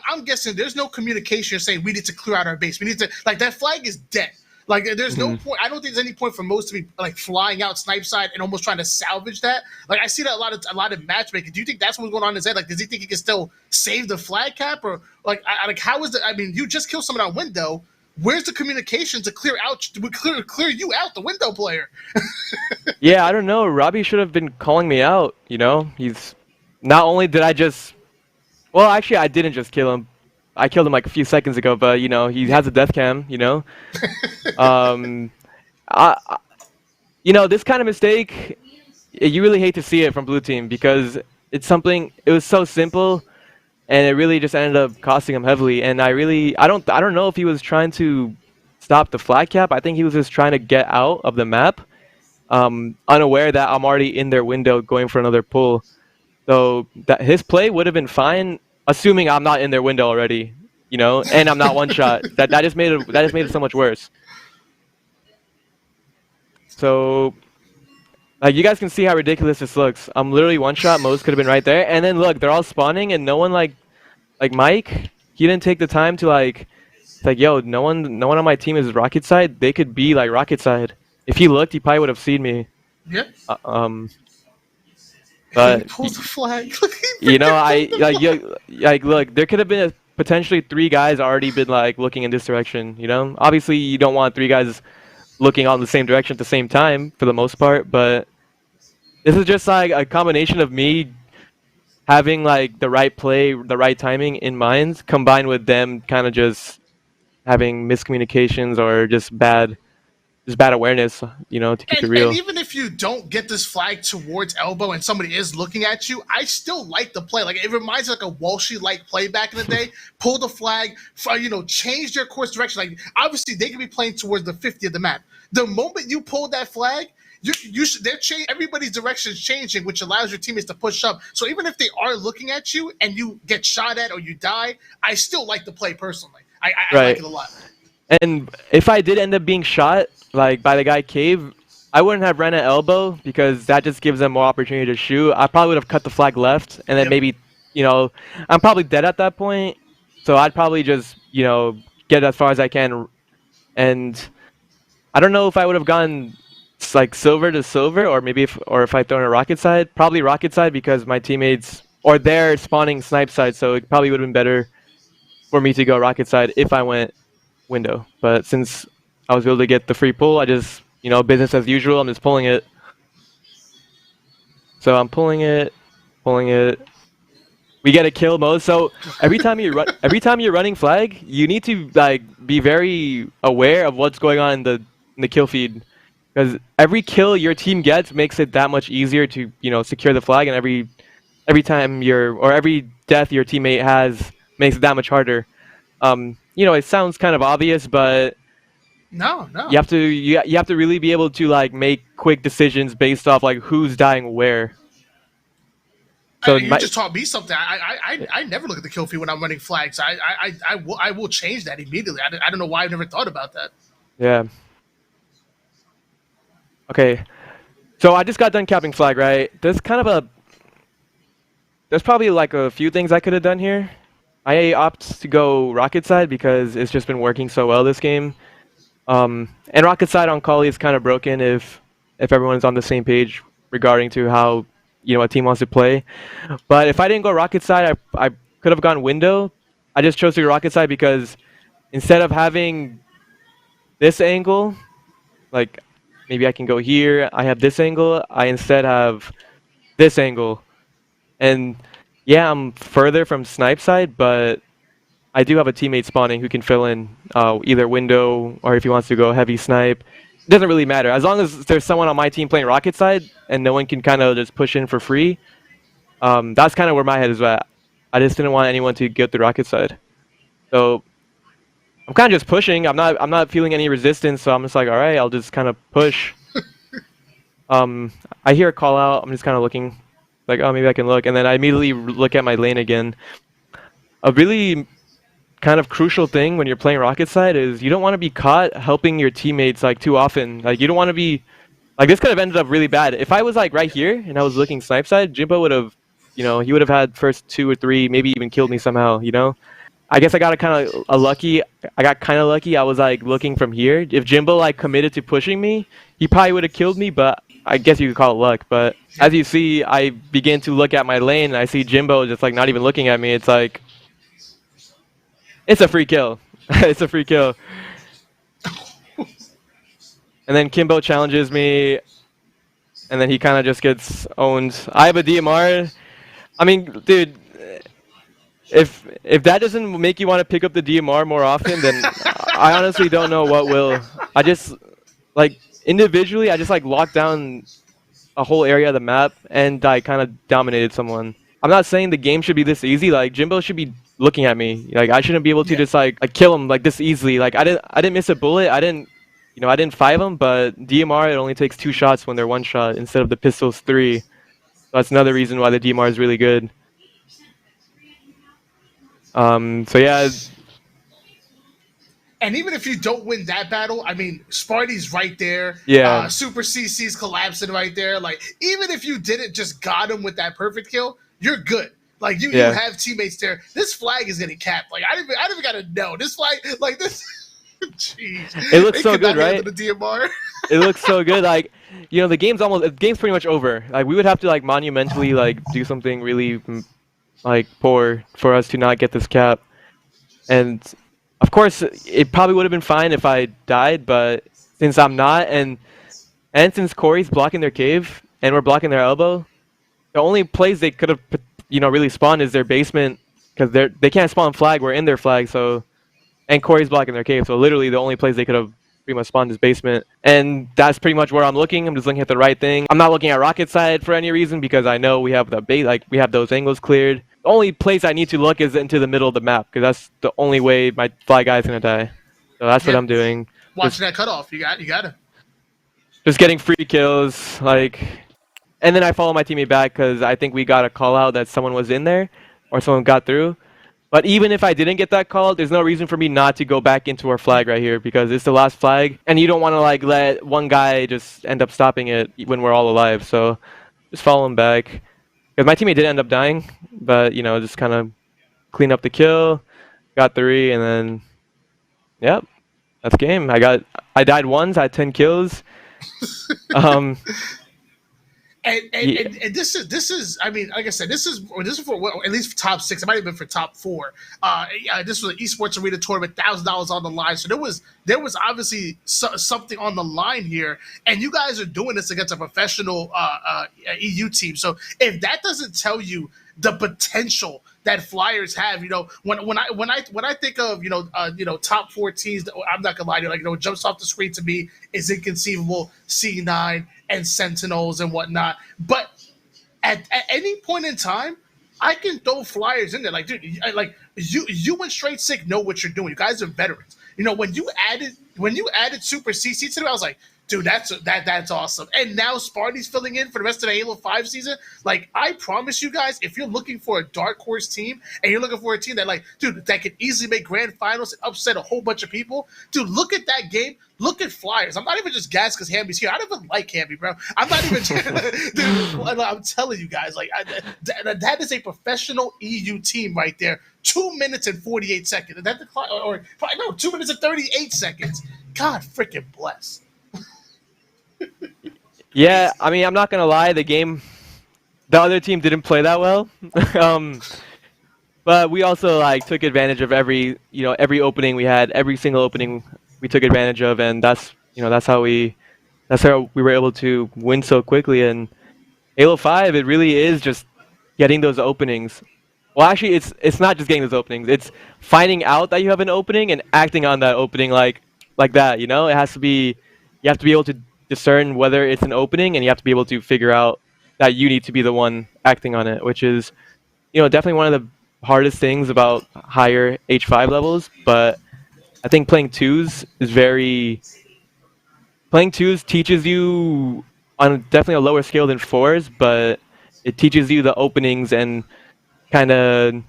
I'm guessing there's no communication saying we need to clear out our base. We need to like that flag is dead. Like there's no Mhm. point. I don't think there's any point for most to be like flying out snipe side and almost trying to salvage that. Like I see that a lot of matchmaking. Do you think that's what's going on in his head? Like does he think he can still save the flag cap or like like how is it? I mean, you just killed someone on window. Where's the communication to clear out to clear you out, the window player? Yeah, I don't know. Robbie should have been calling me out. You know, he's not only did I just well, actually, I didn't just kill him. I killed him like a few seconds ago, but you know, he Yeah. has a death cam. You know, um, I you know, this kind of mistake, you really hate to see it from blue team because it's something. It was so simple, and it really just ended up costing him heavily. And I don't know if he was trying to stop the flag cap. I think he was just trying to get out of the map, unaware that I'm already in their window going for another pull. So that his play would have been fine, assuming I'm not in their window already, you know, and I'm not one shot. That just made it so much worse. So like you guys can see how ridiculous this looks. I'm literally one shot. Most could have been right there, and then look, they're all spawning, and no one like Mike. He didn't take the time to like. It's like yo, no one on my team is rocket side. They could be like rocket side. If he looked, he probably would have seen me. Yeah. Uh, um, He but pulls the flag. He you know, freaking pulled I the like flag. you like look. There could have been potentially three guys already been like looking in this direction. You know, obviously you don't want three guys looking on the same direction at the same time for the most part. But this is just like a combination of me having like the right play, the right timing in mind, combined with them kind of just having miscommunications or just bad awareness. You know, to keep it And real. even if you don't get this flag towards elbow and somebody is looking at you, I still like the play. Like it reminds me like a Walshy like play back in the day. Pull the flag, change their course direction. Like obviously they could be playing towards the 50 of the map. The moment you pull that flag, you should they're change everybody's direction is changing, which allows your teammates to push up. So even if they are looking at you and you get shot at or you die, I still like the play personally. I like Right. it a lot. And if I did end up being shot like by the guy cave, I wouldn't have ran at elbow because that just gives them more opportunity to shoot. I probably would have cut the flag left and then Yep. maybe, you know, I'm probably dead at that point. So I'd probably just, you know, get as far as I can. And I don't know if I would have gone like silver to silver or maybe if I thrown a rocket side. Probably rocket side because my teammates or they're spawning snipe side, so it probably would have been better for me to go rocket side if I went window. But since I was able to get the free pull, I just, you know, business as usual. I'm just pulling it. So I'm pulling it. We get a kill mode. So every time you're running flag, you need to like be very aware of what's going on in the kill feed, because every kill your team gets makes it that much easier to, you know, secure the flag, and every time every death your teammate has makes it that much harder. You know, it sounds kind of obvious, but No, you no. have to you have to really be able to like make quick decisions based off like who's dying where. So You my just taught me something. I never look at the kill feed when I'm running flags. I will change that immediately. I don't know why I've never thought about that. yeah. Okay. So I just got done capping flag, right? There's probably like a few things I could have done here. I opt to go rocket side because it's just been working so well this game. And rocket side on Kali is kind of broken if everyone's on the same page regarding to how, you know, a team wants to play. But if I didn't go rocket side, I could have gone window. I just chose to go rocket side because instead of having this angle, like maybe I can go here, I have this angle, I instead have this angle. And yeah, I'm further from snipe side, but I do have a teammate spawning who can fill in either window or if he wants to go heavy snipe. It doesn't really matter. As long as there's someone on my team playing rocket side and no one can kind of just push in for free, that's kind of where my head is at. I just didn't want anyone to get the rocket side. So I'm kind of just pushing. I'm not feeling any resistance, so I'm just like, all right, I'll just kind of push. Um, I hear a call out. I'm just kind of looking, like, oh, maybe I can look, and then I immediately look at my lane again. A really kind of crucial thing when you're playing Rocket Side is you don't want to be caught helping your teammates like too often. Like you don't want to be like this could have ended up really bad. If I was like right here and I was looking snipe side, Jimbo would have, he would have had first 2 or 3, maybe even killed me somehow. I guess I got kind of a lucky. I got kind of lucky. I was like looking from here. If Jimbo like committed to pushing me, he probably would have killed me. But I guess you could call it luck. But as you see, I begin to look at my lane and I see Jimbo just like not even looking at me. It's like it's a free kill. It's a free kill. And then Kimbo challenges me, and then he kind of just gets owned. I have a DMR. I mean, dude, if that doesn't make you want to pick up the DMR more often, then I honestly don't know what will. I just like individually, I just like locked down a whole area of the map, and I kind of dominated someone. I'm not saying the game should be this easy. Like Jimbo should be looking at me. Like I shouldn't be able to just like kill him like this easily. Like I didn't miss a bullet. I didn't five him. But DMR it only takes 2 shots when they're 1 shot instead of the pistol's 3. So that's another reason why the DMR is really good. So yeah. And even if you don't win that battle, I mean, Sparty's right there. Yeah. Super CC's collapsing right there. Like, even if you didn't just got him with that perfect kill, you're good. Like, you have teammates there. This flag is getting capped. Like, I didn't even got to know. This flag, like, this... Jeez. It looks so good, right? The DMR. It looks so good. Like, the game's pretty much over. Like, we would have to, like, monumentally, like, do something really, like, poor for us to not get this cap. And... of course, it probably would have been fine if I died, but since I'm not, and since Corey's blocking their cave, and we're blocking their elbow, the only place they could have, really spawned is their basement, because they can't spawn flag, we're in their flag, so, and Corey's blocking their cave, so literally the only place they could have pretty much spawned is basement. And that's pretty much where I'm looking. I'm just looking at the right thing. I'm not looking at Rocket Side for any reason, because I know we have the bait, like, we have those angles cleared. The only place I need to look is into the middle of the map, because that's the only way my fly guy's gonna die. So that's what I'm doing. Watching that cutoff, you got it. Just getting free kills, like, and then I follow my teammate back because I think we got a call out that someone was in there, or someone got through. But even if I didn't get that call, there's no reason for me not to go back into our flag right here, because it's the last flag, and you don't want to like let one guy just end up stopping it when we're all alive. So just follow him back. Because my teammate did end up dying, but, just kind of clean up the kill, got 3, and then, yep, that's game. I died once, I had 10 kills. And this is I mean, like I said, this is for well, at least for top 6. It might have been for top 4. This was an esports arena tournament, $1,000 on the line. So there was obviously something on the line here, and you guys are doing this against a professional EU team. So if that doesn't tell you the potential that Flyers have, when I think of top 4 teams, I'm not gonna lie to you, like what jumps off the screen to me is Inconceivable, C9, and Sentinels and whatnot. But at any point in time, I can throw Flyers in there. Like, dude, you and Straight Sick know what you're doing. You guys are veterans. When you added Super CC to them, I was like, dude, that's awesome. And now Sparty's filling in for the rest of the Halo 5 season. Like, I promise you guys, if you're looking for a dark horse team and you're looking for a team that, like, dude, that could easily make grand finals and upset a whole bunch of people, dude, look at that game. Look at Flyers. I'm not even just gassed because Hamby's here. I don't even like Hamby, bro. I'm not even. Dude, I'm telling you guys, like, that is a professional EU team right there. 2 minutes and 48 seconds. Is that the clock? Or no, 2 minutes and 38 seconds. God freaking bless. Yeah, I mean, I'm not gonna lie. The other team didn't play that well. But we also like took advantage of every opening we had, every single opening we took advantage of, and that's how we were able to win so quickly. And Halo 5, it really is just getting those openings. Well, actually, it's not just getting those openings. It's finding out that you have an opening and acting on that opening like that. It has to be. You have to be able to discern whether it's an opening, and you have to be able to figure out that you need to be the one acting on it, which is, definitely one of the hardest things about higher H5 levels. But I think playing twos teaches you on definitely a lower scale than fours, but it teaches you the openings and kind of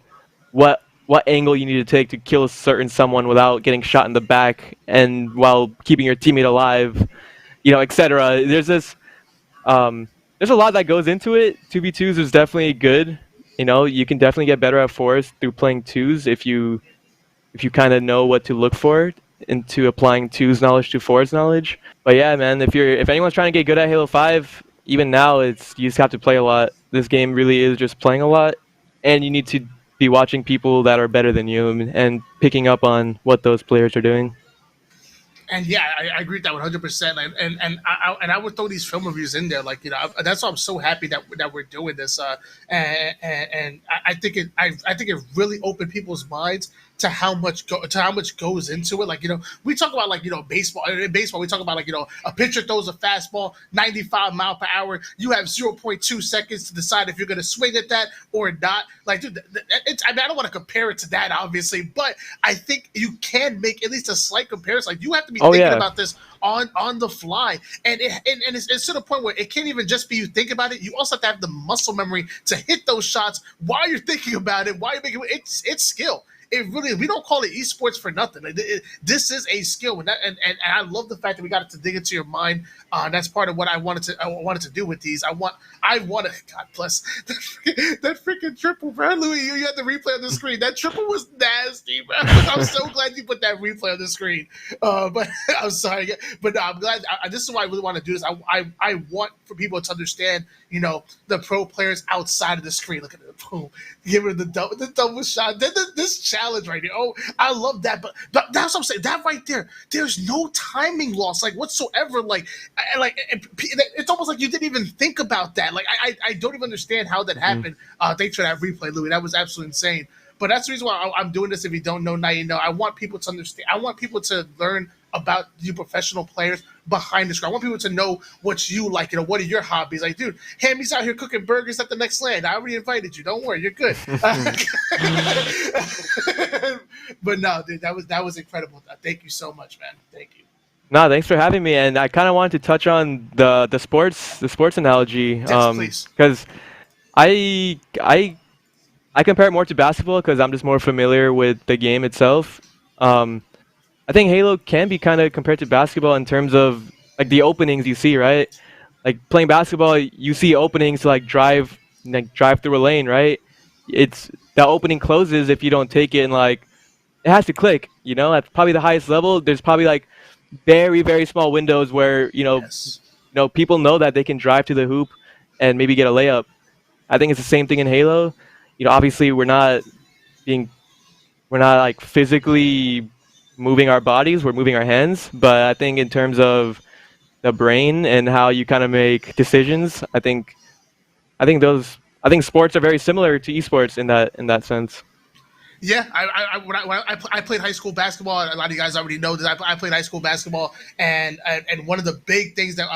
what angle you need to take to kill a certain someone without getting shot in the back and while keeping your teammate alive, etc. Um, there's a lot that goes into it. 2v2s is definitely good. You can definitely get better at fours through playing twos if you kind of know what to look for into applying twos knowledge to fours knowledge. But yeah, man, if anyone's trying to get good at Halo 5, even now it's you just have to play a lot. This game really is just playing a lot, and you need to be watching people that are better than you and picking up on what those players are doing. And yeah, I agree with that 100%. And I would throw these film reviews in there, like that's why I'm so happy that we're doing this. And I think I think it really opened people's minds to how much goes into it. Like we talk about like baseball. In baseball, we talk about like a pitcher throws a fastball 95 mile per hour. You have 0.2 seconds to decide if you're going to swing at that or not. Like, dude, I mean, I don't want to compare it to that, obviously, but I think you can make at least a slight comparison. Like, you have to be Oh thinking yeah. about this on the fly, and it's to the point where it can't even just be you think about it. You also have to have the muscle memory to hit those shots while you're thinking about it. While you're making it's skill. It really, we don't call it esports for nothing. This is a skill, and I love the fact that we got to dig into your mind. That's part of what I wanted to do with these. I want to. God bless that freaking triple, bro. Louis, you had the replay on the screen. That triple was nasty, bro. I'm so glad you put that replay on the screen. But I'm sorry, but no, I'm glad. This is why I really want to do this. I want for people to understand, the pro players outside of the screen. Look at it, boom, give her the double shot. This challenge right here. Oh, I love that. But that's what I'm saying. That right there, there's no timing loss, like whatsoever. It's almost like you didn't even think about that. Like I don't even understand how that Mhm. happened. Thanks for that replay, Louis. That was absolutely insane. But that's the reason why I'm doing this. If you don't know, now you know. I want people to understand. I want people to learn about you professional players behind the screen. I want people to know what you like. What are your hobbies? Like, dude, Hammy's out here cooking burgers at the next land. I already invited you. Don't worry, you're good. But no, dude, that was incredible. Thank you so much, man. Thank you. No, thanks for having me. And I kind of wanted to touch on the sports analogy, Yes, please. because I compare it more to basketball because I'm just more familiar with the game itself. Um, I think Halo can be kind of compared to basketball in terms of like the openings you see, right? Like playing basketball, you see openings to like drive through a lane, right? It's the opening closes if you don't take it, and like it has to click. At probably the highest level, there's probably like very very small windows where Yes. people know that they can drive to the hoop and maybe get a layup. I think it's the same thing in Halo. Obviously being we're not like physically moving our bodies, we're moving our hands. But I think in terms of the brain and how you kind of make decisions, I think sports are very similar to esports in that sense. Yeah, when I played high school basketball. A lot of you guys already know that I played high school basketball, and one of the big things that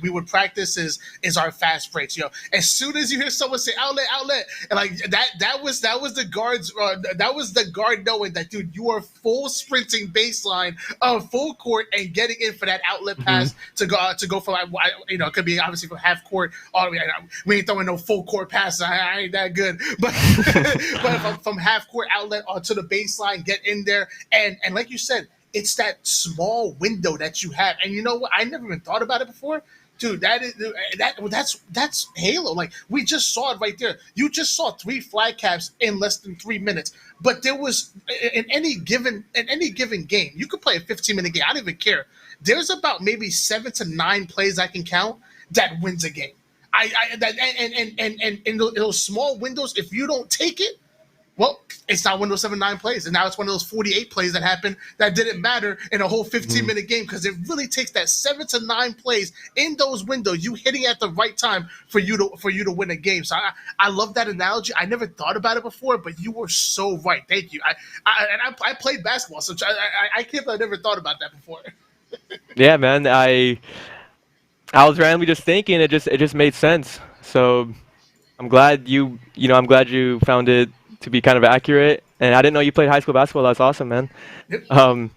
we would practice is our fast breaks. As soon as you hear someone say outlet, outlet, and like that was the guards. That was the guard knowing that, dude, you are full sprinting baseline of full court and getting in for that outlet Hmm. pass to go from it could be obviously from half court all the way. We ain't throwing no full court passes. I ain't that good, but but from half court outlet onto the baseline, get in there, and like you said, it's that small window that you have. And you know what? I never even thought about it before. Dude, that's Halo. Like, we just saw it right there. You just saw three flag caps in less than 3 minutes. But there was in any given game, you could play a 15-minute game. I don't even care. There's about maybe 7 to 9 plays I can count that wins a game. I that and in those small windows, if you don't take it, well, it's not one of those 7-9 plays, and now it's one of those 48 plays that happened that didn't matter in a whole 15 Hmm. minute game, because it really takes that 7 to 9 plays in those windows, you hitting at the right time for you to win a game. So I love that analogy. I never thought about it before, but you were so right. Thank you. I played basketball, so I can't believe I never thought about that before. Yeah, man. I was randomly just thinking. It just made sense. So I'm glad you found it to be kind of accurate. And I didn't know you played high school basketball. That's awesome, man. Yep. Um,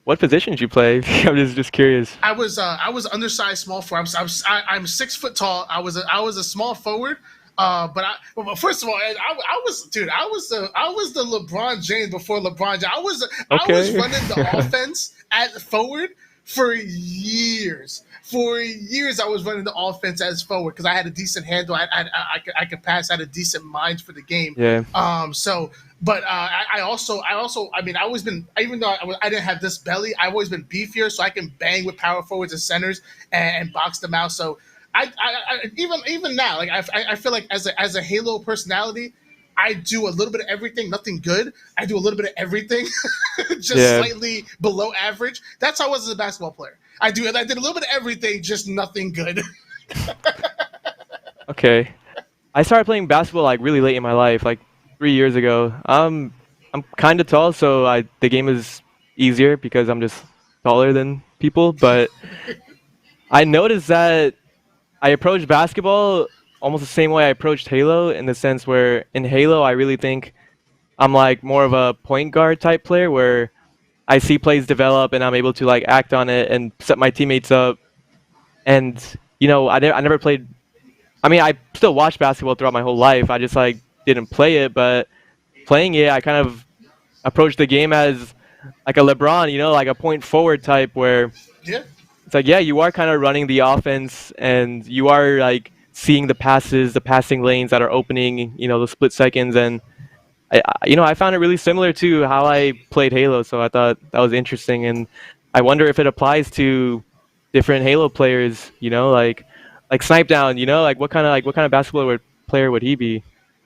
what position did you play? I'm just curious. I was undersized small forward. I'm 6 foot tall. I was a small forward. But first of all, I was dude. I was the LeBron James before LeBron James. I was Okay. running the offense at forward for years. For years, I was running the offense as forward because I had a decent handle. I could pass. I had a decent mind for the game. Yeah. But I mean, I always been, even though I didn't have this belly, I've always been beefier, so I can bang with power forwards and centers and box them out. So even now, like I feel like as a Halo personality, I do a little bit of everything, nothing good. I do a little bit of everything, just Yeah. slightly below average. That's how I was as a basketball player. I did a little bit of everything, just nothing good. Okay. I started playing basketball like really late in my life, like 3 years ago. I'm kind of tall, so the game is easier because I'm just taller than people. But I noticed that I approached basketball almost the same way I approached Halo, in the sense where in Halo I really think I'm like more of a point guard type player where I see plays develop and I'm able to like act on it and set my teammates up. And I never played. I mean, I still watched basketball throughout my whole life. I just like didn't play it, but playing it, I kind of approached the game as like a LeBron, like a point forward type where Yeah. it's like, yeah, you are kind of running the offense and you are like seeing the passes, the passing lanes that are opening, the split seconds. And I found it really similar to how I played Halo. So I thought that was interesting. And I wonder if it applies to different Halo players, like Snipe Down, like what kind of basketball player would he be?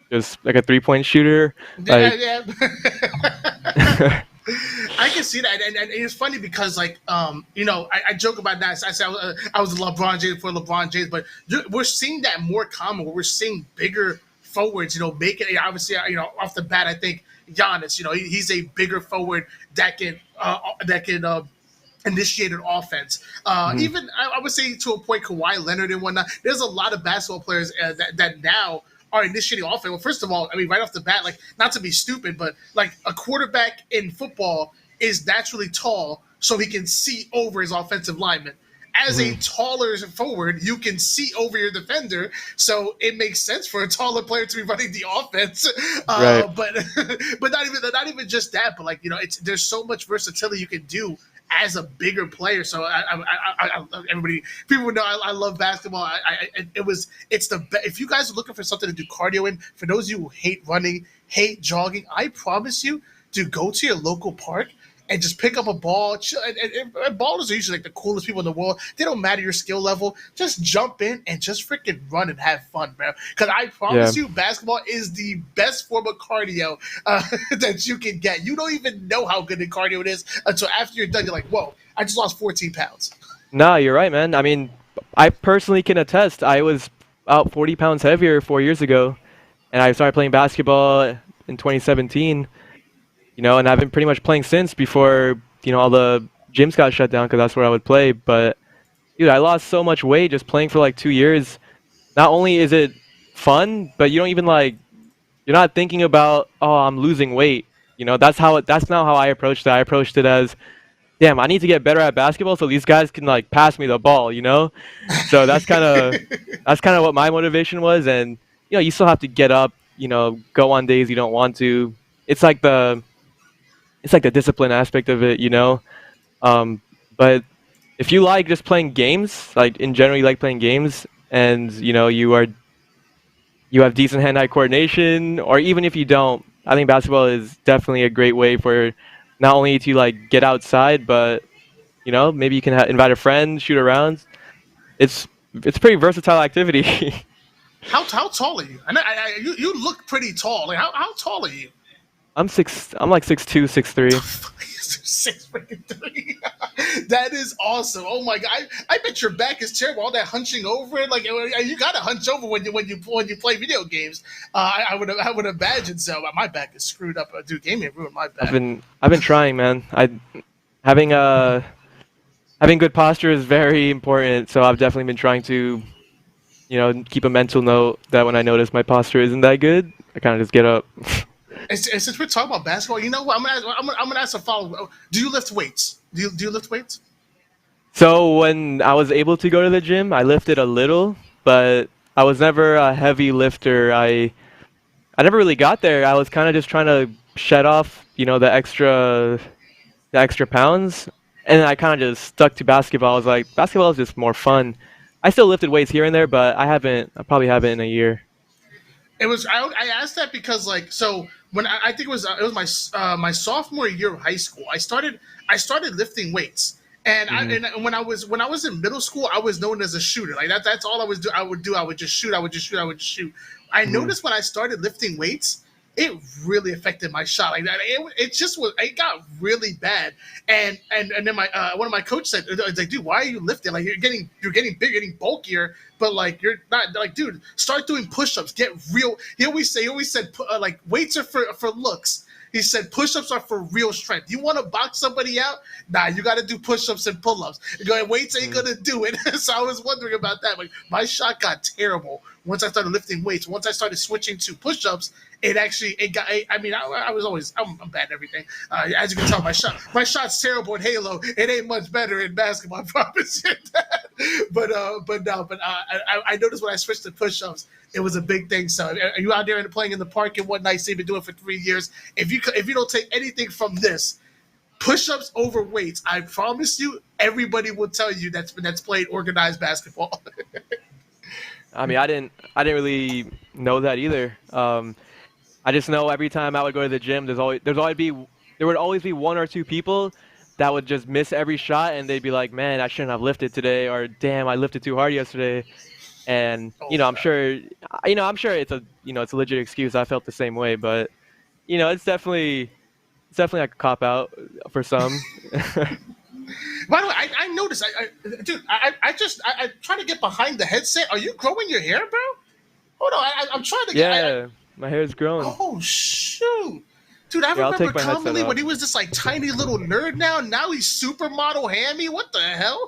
Just like a 3-point shooter? Yeah, Like, yeah. I can see that, and it's funny because, like, I joke about that. I say I was a LeBron James for LeBron James, but we're seeing that more common. Where we're seeing bigger forwards, make it. Obviously, off the bat, I think Giannis. He's a bigger forward that can initiate an offense. mhm, Even I would say to a point, Kawhi Leonard and whatnot. There's a lot of basketball players that now are initiating offense. Well, first of all, I mean, right off the bat, like, not to be stupid, but like a quarterback in football is naturally tall, so he can see over his offensive lineman. As a mhm. taller forward, you can see over your defender, so it makes sense for a taller player to be running the offense. Right. But but not even just that, but like, there's so much versatility you can do as a bigger player. So everybody, people know I love basketball. If you guys are looking for something to do cardio in, for those of you who hate running, hate jogging, I promise you to go to your local park and just pick up a ball. And ballers are usually like the coolest people in the world. They don't matter your skill level. Just jump in and just freaking run and have fun, bro. Because I Yeah. promise you, basketball is the best form of cardio that you can get. You don't even know how good the cardio it is until after you're done. You're like, whoa, I just lost 14 pounds. No, you're right, man. I mean, I personally can attest. I was about 40 pounds heavier 4 years ago, and I started playing basketball in 2017. And I've been pretty much playing since before all the gyms got shut down because that's where I would play. But dude, I lost so much weight just playing for like 2 years. Not only is it fun, but you don't even like you're not thinking about, oh, I'm losing weight. That's not how I approached it. I approached it as, damn, I need to get better at basketball so these guys can like pass me the ball. So that's kind of what my motivation was. And you still have to get up, go on days you don't want to. It's like the discipline aspect of it. Um, but if you like just playing games, like in general, you like playing games, and you have decent hand-eye coordination, or even if you don't, I think basketball is definitely a great way for not only to like get outside, but maybe you can invite a friend, shoot around. It's it's a pretty versatile activity. How tall are you? You look pretty tall. Like, how tall are you? I'm like 6'2", 6'3". 6 freaking 3. That is awesome. Oh my god! I bet your back is terrible. All that hunching over it, like, you gotta hunch over when you play video games. I would imagine so. My back is screwed up. Dude, gaming ruined my I've back. been I've been trying, man. Having uh having good posture is very important, so I've definitely been trying to keep a mental note that when I notice my posture isn't that good, I kind of just get up. And since we're talking about basketball, you know what? I'm gonna ask a follow. Do you lift weights? Do you lift weights? So when I was able to go to the gym, I lifted a little, but I was never a heavy lifter. I never really got there. I was kind of just trying to shed off, the extra pounds, and I kind of just stuck to basketball. I was like, basketball is just more fun. I still lifted weights here and there, but I probably haven't in a year. It was I asked that because like so when I think it was my sophomore year of high school. I started lifting weights. And I Hmm. and when I was in middle school, I was known as a shooter. Like that's all I was do. I would do. I would just shoot. I would just shoot. I would just shoot. I Hmm. noticed when I started lifting weights, it really affected my shot. Like that, it just was. It got really bad. And then my one of my coaches said, like, dude, why are you lifting? Like you're getting bigger, getting bulkier, but like you're not like, dude, start doing push-ups. Get real. He always said like weights are for looks. He said push-ups are for real strength. You want to box somebody out? Nah, you got to do push-ups and pull-ups. Going weights ain't gonna do it. So I was wondering about that. Like my shot got terrible once I started lifting weights. Once I started switching to push-ups, it got. I mean, I was always I'm bad at everything. As you can tell, my shot's terrible in Halo. It ain't much better in basketball. I promise you that. But I noticed when I switched to push-ups, it was a big thing. So are you out there and playing in the park and whatnot? So you've been doing it for 3 years. If you don't take anything from this, push-ups over weights, I promise you, everybody will tell you that's played organized basketball. I mean, I didn't really know that either. I just know every time I would go to the gym, there would always be one or two people that would just miss every shot, and they'd be like, "Man, I shouldn't have lifted today," or "Damn, I lifted too hard yesterday." And Oh I'm god. sure, I'm sure it's a legit excuse. I felt the same way, but it's definitely like a cop out for some. By the way, I noticed, dude, I'm trying to get behind the headset. Are you growing your hair, bro? Hold on, I'm trying to get. Yeah, my hair's grown. Oh shoot, dude! I Yeah, I'll remember take my headset commonly when off. he was this like tiny little nerd. Now he's supermodel hammy. What the hell?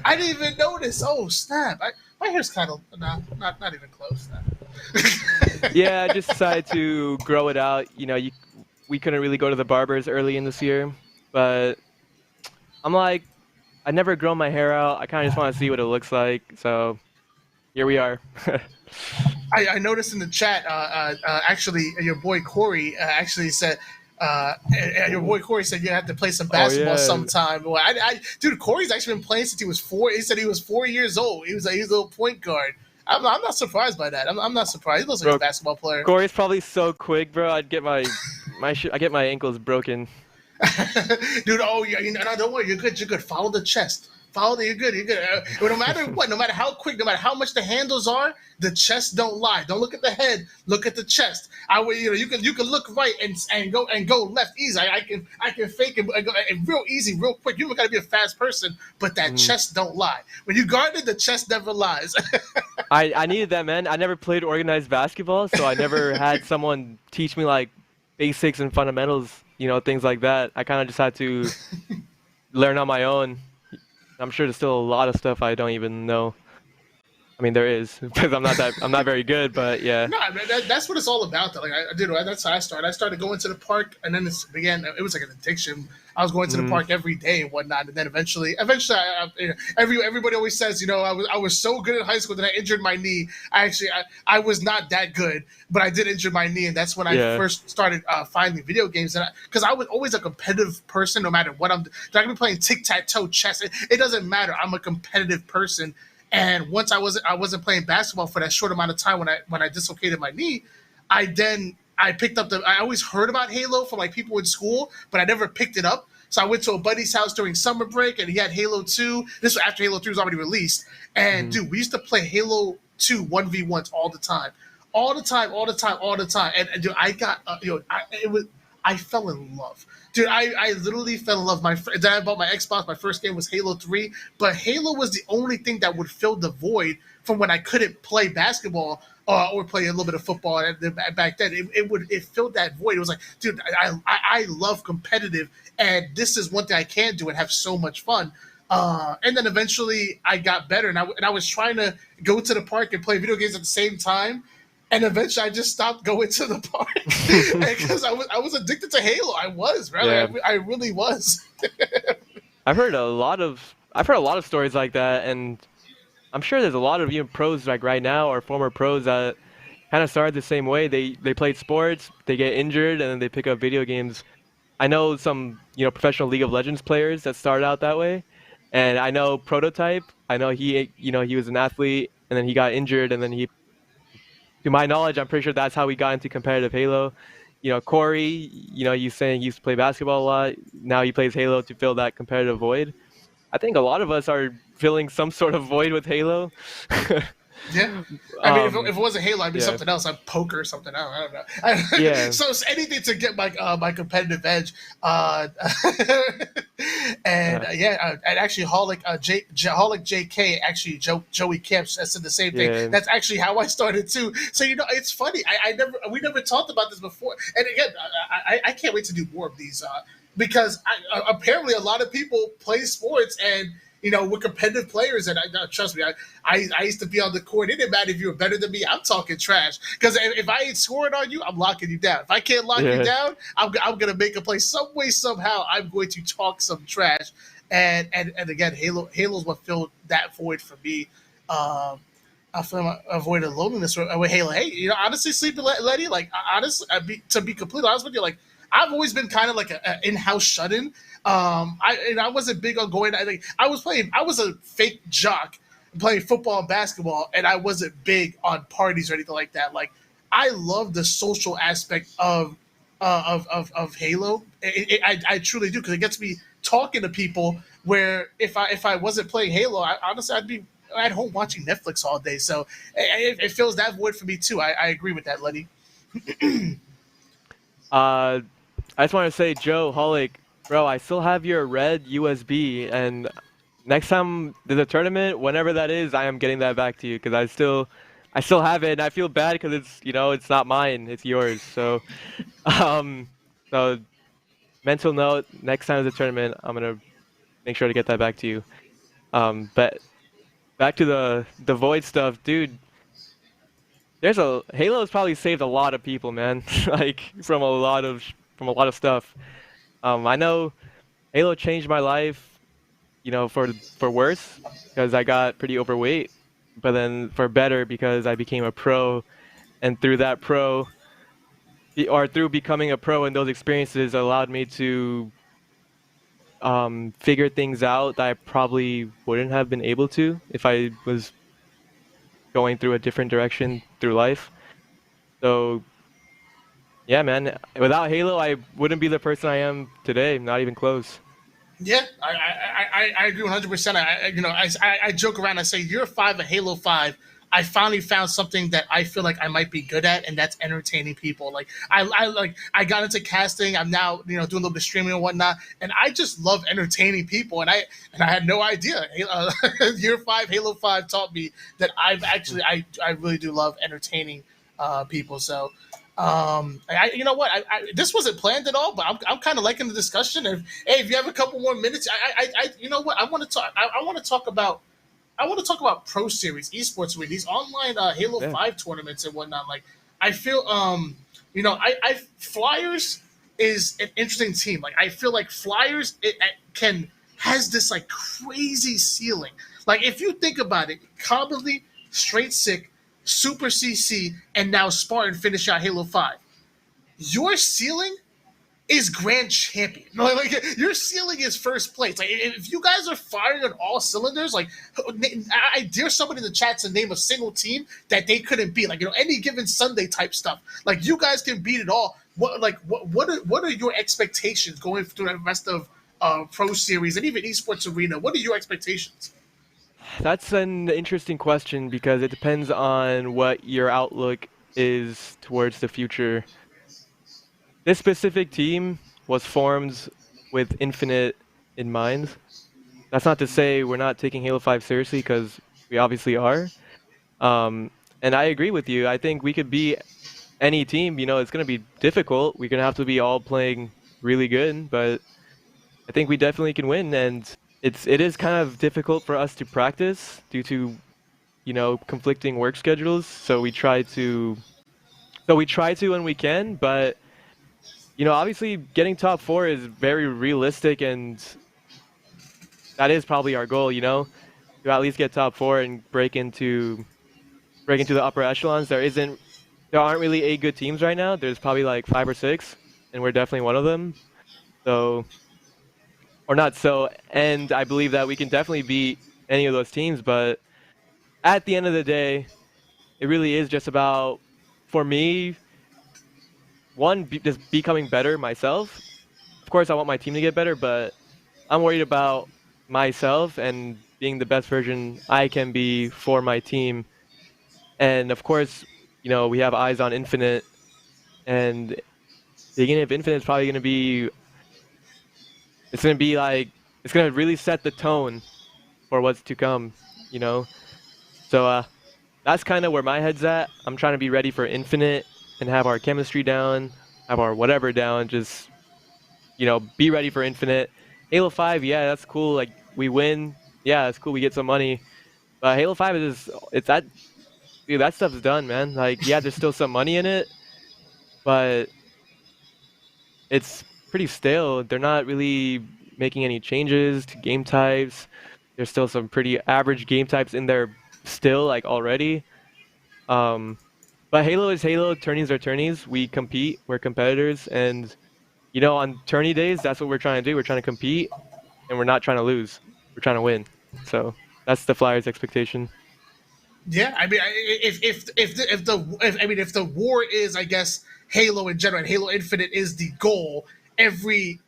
I didn't even notice. Oh snap! My hair's kind of not even close. Yeah, I just decided to grow it out. We couldn't really go to the barbers early in this year, but I'm like, I never grown my hair out. I kind of just want to see what it looks like. So here we are. I noticed in the chat, actually, your boy Corey actually said, your boy Corey said you have to play some Oh basketball yeah, sometime. Well, dude, Corey's actually been playing since he was 4. He said he was 4 years old. He was a little point guard. I'm not surprised by that. I'm not surprised. He looks like a bro. basketball player. Corey's probably so quick, bro. I'd get I get my ankles broken. Dude, oh yeah, no, don't worry, you're good. You're good. Follow the chest. You're good. You're good. No matter what, no matter how quick, no matter how much the handles are, the chest don't lie. Don't look at the head. Look at the chest. You can look right and go left easy. I can fake it and real easy, real quick. You don't gotta be a fast person, but that Mhm. chest don't lie. When you guard it, the chest never lies. I needed that, man. I never played organized basketball, so I never had someone teach me like basics and fundamentals, things like that. I kind of just had to learn on my own. I'm sure there's still a lot of stuff I don't even know. I mean, there is because I'm not very good, but yeah. No, man, that's what it's all about. Though. Like I did, that's how I started. I started going to the park, and then it began. It was like an addiction. I was going to the Mm, park every day and whatnot, and then eventually, everybody always says, I was so good in high school that I injured my knee. I was not that good, but I did injure my knee, and that's when I yeah. first started finding video games. And because I was always a competitive person, no matter what I can be playing tic tac toe, chess. It doesn't matter. I'm a competitive person, and once I wasn't playing basketball for that short amount of time when I dislocated my knee, I picked up I always heard about Halo from like people in school, but I never picked it up. So I went to a buddy's house during summer break and he had Halo 2. This was after Halo 3 was already released. And Mm. dude, we used to play Halo 2 1v1s all the time. All the time, all the time, all the time. And dude, I got I fell in love. Dude, I literally fell in love. Then I bought my Xbox. My first game was Halo 3, but Halo was the only thing that would fill the void from when I couldn't play basketball or play a little bit of football. Back then, it filled that void. It was like, dude, I love competitive, and this is one thing I can do and have so much fun. And then eventually I got better, and I was trying to go to the park and play video games at the same time. And eventually, I just stopped going to the park because I was addicted to Halo. I was, right? Yeah, I really was. I've heard a lot of stories like that, and I'm sure there's a lot of even pros like right now or former pros that kind of started the same way. They played sports, they get injured, and then they pick up video games. I know some, professional League of Legends players that started out that way. And I know Prototype, I know he was an athlete and then he got injured and then to my knowledge, I'm pretty sure that's how he got into competitive Halo. Corey, he's saying he used to play basketball a lot. Now he plays Halo to fill that competitive void. I think a lot of us are filling some sort of void with Halo. Yeah. I mean, if it um, wasn't Halo, I'd be yeah, something else. I'd poker or something. I don't know. yeah, So it's anything to get my competitive edge. Uh, and uh, yeah, and actually, Holic JK, actually Joey Camps said the same thing. yeah, That's actually how I started too. So it's funny. We never talked about this before. And again, I can't wait to do more of these because apparently a lot of people play sports and we're competitive players, and trust me, I used to be on the court. It didn't matter if you were better than me. I'm talking trash because if I ain't scoring on you, I'm locking you down. If I can't lock you yeah. down, I'm gonna make a play some way somehow. I'm going to talk some trash, and again, Halo's what filled that void for me. I feel like I avoided loneliness with Halo. Hey, honestly, Sleepy Letty, like honestly, to be completely honest with you, like I've always been kind of like a in-house shut-in. I wasn't big on going. I was playing. I was a fake jock playing football and basketball, and I wasn't big on parties or anything like that. Like I love the social aspect of Halo. I truly do because it gets me talking to people. Where if I wasn't playing Halo, honestly I'd be at home watching Netflix all day. So it fills that void for me too. I agree with that, Letty. Uh, I just want to say, Joe, Holic, bro, I still have your red USB, and next time there's a tournament, whenever that is, I am getting that back to you because I still have it, and I feel bad because it's not mine, it's yours. So, um, so mental note, next time there's a tournament, I'm gonna make sure to get that back to you. But back to the void stuff, dude. Halo has probably saved a lot of people, man. Like from a lot of stuff. I know Halo changed my life, for worse because I got pretty overweight, but then for better because I became a pro, and through that pro, or through becoming a pro and those experiences allowed me to figure things out that I probably wouldn't have been able to if I was going through a different direction through life. So yeah, man, without Halo, I wouldn't be the person I am today. Not even close. Yeah, I agree 100%. I joke around. I say year 5 of Halo 5. I finally found something that I feel like I might be good at, and that's entertaining people. Like I got into casting. I'm now doing a little bit of streaming and whatnot, and I just love entertaining people. And I had no idea. Year 5 Halo 5 taught me that I really do love entertaining people. So you know what? This wasn't planned at all, but I'm kind of liking the discussion. If you have a couple more minutes, you know what? I want to talk. I want to talk about. I want to talk about Pro Series, esports, with these online Halo Yeah. 5 tournaments and whatnot. Like, I feel, I Flyers is an interesting team. Like, I feel like Flyers has this like crazy ceiling. Like, if you think about it, commonly straight sick, super CC, and now Spartan finish out Halo 5. Your ceiling is grand champion. Like your ceiling is first place. Like if you guys are firing on all cylinders, like I dare somebody in the chat to name a single team that they couldn't beat. Like any given Sunday type stuff. Like you guys can beat it all. What are your expectations going through the rest of Pro Series and even Esports Arena? What are your expectations? That's an interesting question because it depends on what your outlook is towards the future. This specific team was formed with Infinite in mind. That's not to say we're not taking Halo 5 seriously, because we obviously are. And I agree with you. I think we could be any team. It's going to be difficult. We're going to have to be all playing really good, but I think we definitely can win. And it is kind of difficult for us to practice due to conflicting work schedules. So we try to So we try to when we can, but obviously getting top four is very realistic, and that is probably our goal. To at least get top four and break into the upper echelons. There aren't really 8 good teams right now. There's probably like 5 or 6, and we're definitely one of them. So, or not so, and I believe that we can definitely beat any of those teams. But at the end of the day, it really is just about, for me, just becoming better myself. Of course, I want my team to get better, but I'm worried about myself and being the best version I can be for my team. And of course, we have eyes on Infinite, and the beginning of Infinite is probably going to be, it's going to be like, it's going to really set the tone for what's to come, you know? So that's kind of where my head's at. I'm trying to be ready for Infinite and have our chemistry down, have our whatever down, just, be ready for Infinite. Halo 5, yeah, that's cool. Like, we win. Yeah, that's cool. We get some money. But Halo 5 it's that, dude, that stuff's done, man. Like, yeah, there's still some money in it, but it's pretty stale. They're not really making any changes to game types. There's still some pretty average game types in there still, like already. Um, but Halo is Halo. Tourneys are tourneys. We compete. We're competitors, and on tourney days, that's what we're trying to do. We're trying to compete, and we're not trying to lose. We're trying to win. So that's the Flyers' expectation. Yeah, I mean, if the war is, I guess, Halo in general, and Halo Infinite is the goal. Every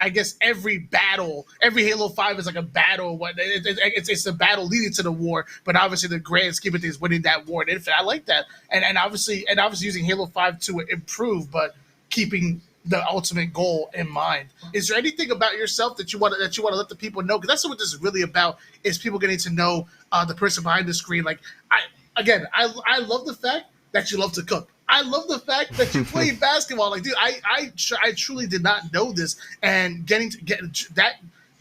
battle, every Halo 5 is like a battle. It's a battle leading to the war, but obviously the grand scheme of things, winning that war in Infinite. I like that, and obviously using Halo 5 to improve, but keeping the ultimate goal in mind. Is there anything about yourself that you want to let the people know? Because that's what this is really about: is people getting to know the person behind the screen. Like I love the fact that you love to cook. I love the fact that you play basketball. Like, dude, I truly did not know this, and getting to get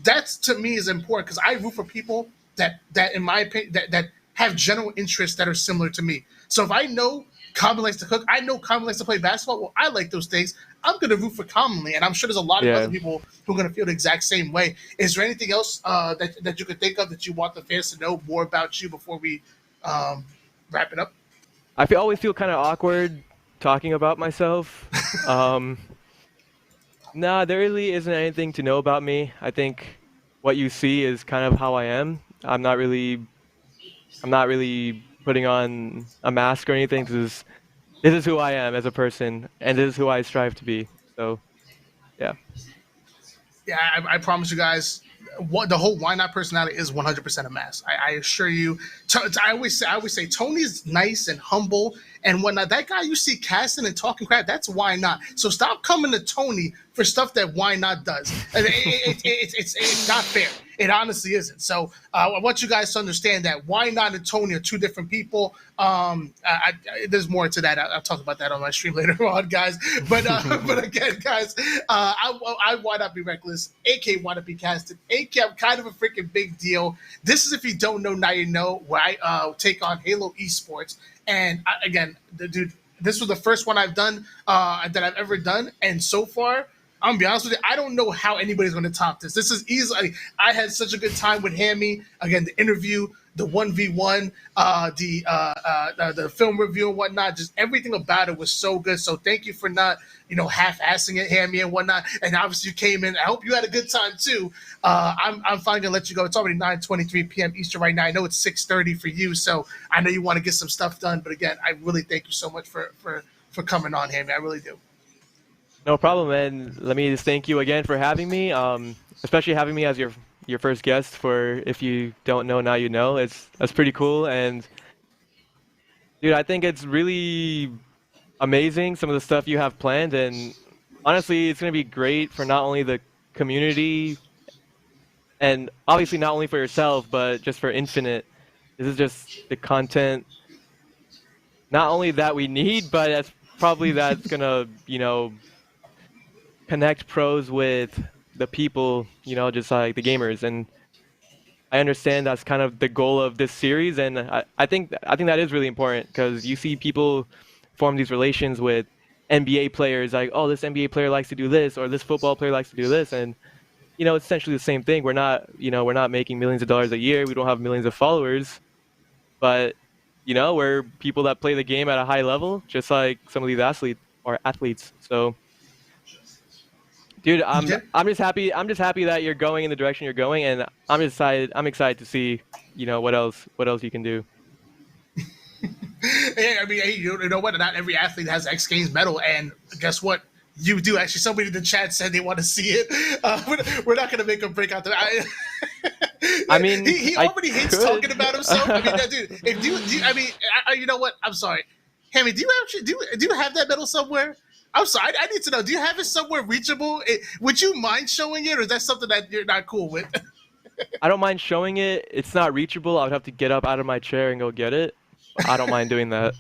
that's to me is important because I root for people that in my opinion that have general interests that are similar to me. So if I know Common likes to cook, I know Common likes to play basketball. Well, I like those things. I'm going to root for Commonly, and I'm sure there's a lot of other Yeah. people who are going to feel the exact same way. Is there anything else that you could think of that you want the fans to know more about you before we um, wrap it up? Always feel kind of awkward talking about myself. Um, nah, there really isn't anything to know about me. I think what you see is kind of how I am. I'm not really putting on a mask or anything. This is who I am as a person, and this is who I strive to be. So, yeah. Yeah, I promise you guys, what the whole why not personality is 100% a mess. I assure you. I always say Tony's nice and humble and whatnot. That guy you see casting and talking crap, that's why not. So stop coming to Tony for stuff that why not does. It's not fair. It honestly isn't. So I want you guys to understand that why not and Tony are two different people. There's more to that. I'll talk about that on my stream later on, guys. But again, guys, I why not be reckless? AK why not be casted? AK, I'm kind of a freaking big deal. This is if you don't know now you know. Where I take on Halo Esports, and again, dude, this was the first one I've done that I've ever done, and so far. I'm gonna be honest with you. I don't know how anybody's going to top this. This is easily. I had such a good time with Hammy. Again, the interview, the 1v1, the film review and whatnot. Just everything about it was so good. So thank you for not half-assing it, Hammy and whatnot. And obviously you came in. I hope you had a good time too. I'm finally gonna let you go. It's already 9:23 p.m. Eastern right now. I know it's 6:30 for you, so I know you want to get some stuff done. But again, I really thank you so much for coming on, Hammy. I really do. No problem, and let me just thank you again for having me. Especially having me as your first guest. For if you don't know now, you know. That's pretty cool, and dude, I think it's really amazing some of the stuff you have planned, and honestly, it's gonna be great for not only the community and obviously not only for yourself, but just for Infinite. This is just the content, not only that we need, but that's gonna connect pros with the people, just like the gamers. And I understand that's kind of the goal of this series, and I think that is really important because you see people form these relations with NBA players like, oh, this NBA player likes to do this, or this football player likes to do this, and it's essentially the same thing. We're not making millions of dollars a year. We don't have millions of followers, but we're people that play the game at a high level, just like some of these athletes. So, dude, I'm Yeah. I'm just happy. I'm just happy that you're going in the direction you're going, and I'm excited to see what else you can do. Yeah, I mean, hey, you know what? Not every athlete has X Games medal, and guess what? You do actually. Somebody in the chat said they want to see it. We're not going to make him break out the. I mean, he I already hates could. talking about himself. I mean, dude, if I mean, you know what? I'm sorry, Hammy. Do you actually do you have that medal somewhere? I'm sorry. I need to know. Do you have it somewhere reachable? Would you mind showing it, or is that something that you're not cool with? I don't mind showing it. It's not reachable. I would have to get up out of my chair and go get it. But I don't mind doing that.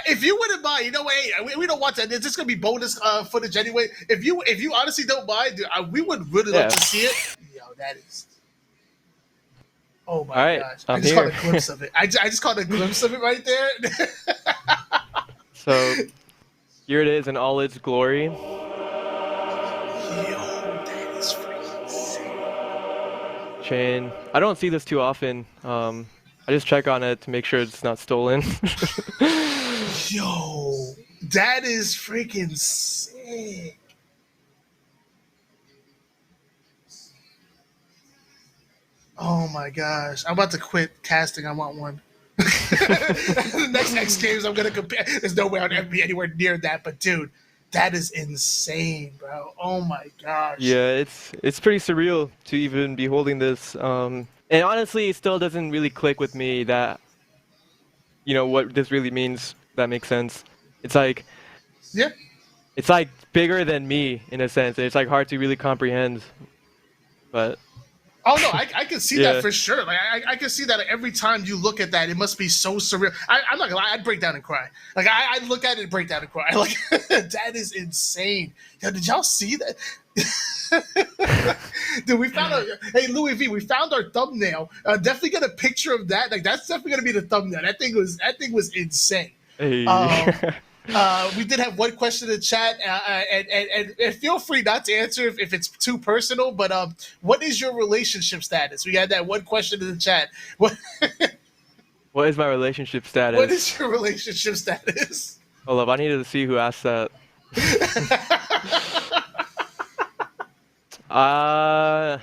If you wouldn't mind, you know what? Hey, we don't want that. It's just gonna be bonus footage anyway. If you honestly don't mind, dude, we would really Yeah. love to see it. Yo, that is. Oh my All right, gosh! I'm I just here. caught a glimpse of it. I just caught a glimpse of it right there. So here it is in all its glory. Yo, that is freaking insane. Chain. I don't see this too often. I just check on it to make sure it's not stolen. Yo, that is freaking sick. Oh my gosh! I'm about to quit casting. I want one. The next X Games, I'm gonna compare. There's no way I'd ever be anywhere near that. But dude, that is insane, bro. Oh my gosh. Yeah, it's pretty surreal to even be holding this. And honestly, it still doesn't really click with me that what this really means. That makes sense. It's like Yeah. it's like bigger than me in a sense. And it's like hard to really comprehend. But Oh no, I can see Yeah. that for sure. Like I can see that every time you look at that, it must be so surreal. I'm not gonna lie, I'd break down and cry. Like I'd look at it and break down and cry. Like that is insane. Yo, did y'all see that? Dude, we found hey Louis V, we found our thumbnail. Definitely get a picture of that. Like that's definitely gonna be the thumbnail. That thing was insane. hey. We did have one question in the chat, and feel free not to answer if it's too personal. But what is your relationship status? We had that one question in the chat. What What is my relationship what status? is your relationship status? Hold up, I needed to see who asked that. I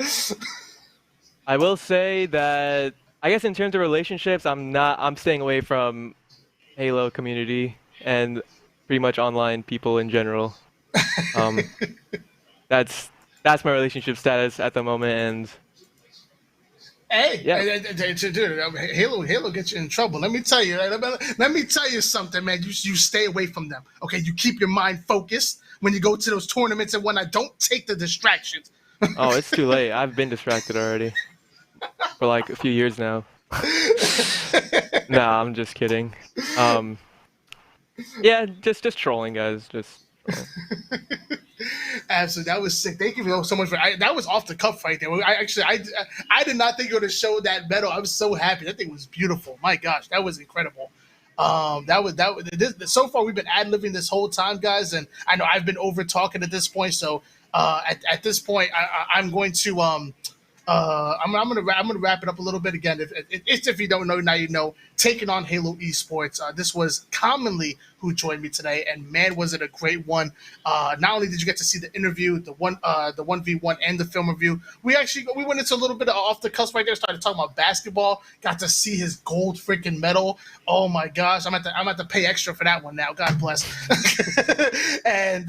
will say that I guess in terms of relationships, I'm staying away from Halo community and pretty much online people in general. Um, that's my relationship status at the moment, and Hey, Yeah. dude, Halo gets you in trouble. Let me tell you. Let me tell you something, man. You stay away from them. Okay, you keep your mind focused when you go to those tournaments and whatnot. Don't take the distractions. oh, it's too late. I've been distracted already for like a few years now. Nah, I'm just kidding. Yeah, just trolling, guys. Just trolling. Absolutely, that was sick. Thank you so much for that. Was off the cuff right there. I did not think you were going to show that medal. I'm so happy. That thing was beautiful. My gosh, that was incredible. So far we've been ad libbing this whole time, guys, and I know I've been over talking at this point. So at this point, I'm going to I'm gonna wrap it up a little bit again. If you don't know now, you know. Taking on Halo Esports. This was commonly who joined me today, and man, was it a great one. Not only did you get to see the interview, the 1v1, and the film review, we went into a little bit of off the cusp right there. Started talking about basketball. Got to see his gold freaking medal. Oh my gosh, I'm at to pay extra for that one now. God bless. And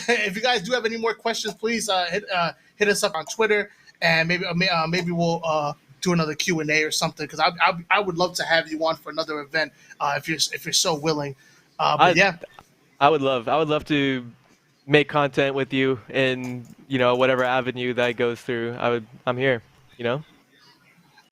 if you guys do have any more questions, please hit us up on Twitter. And maybe we'll do another Q&A or something, because I would love to have you on for another event if you're so willing. But yeah, I would love to make content with you in whatever avenue that goes through. I'm here.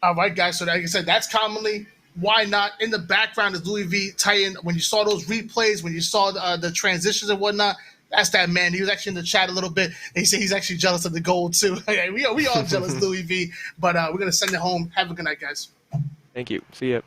all right, guys. So like I said, that's commonly. Why not? In the background is Louis V. Titan. When you saw those replays, when you saw the transitions and whatnot, that's that man. He was actually in the chat a little bit. And he said he's actually jealous of the gold too. we all jealous, Louis V. But we're gonna send it home. Have a good night, guys. Thank you. See ya.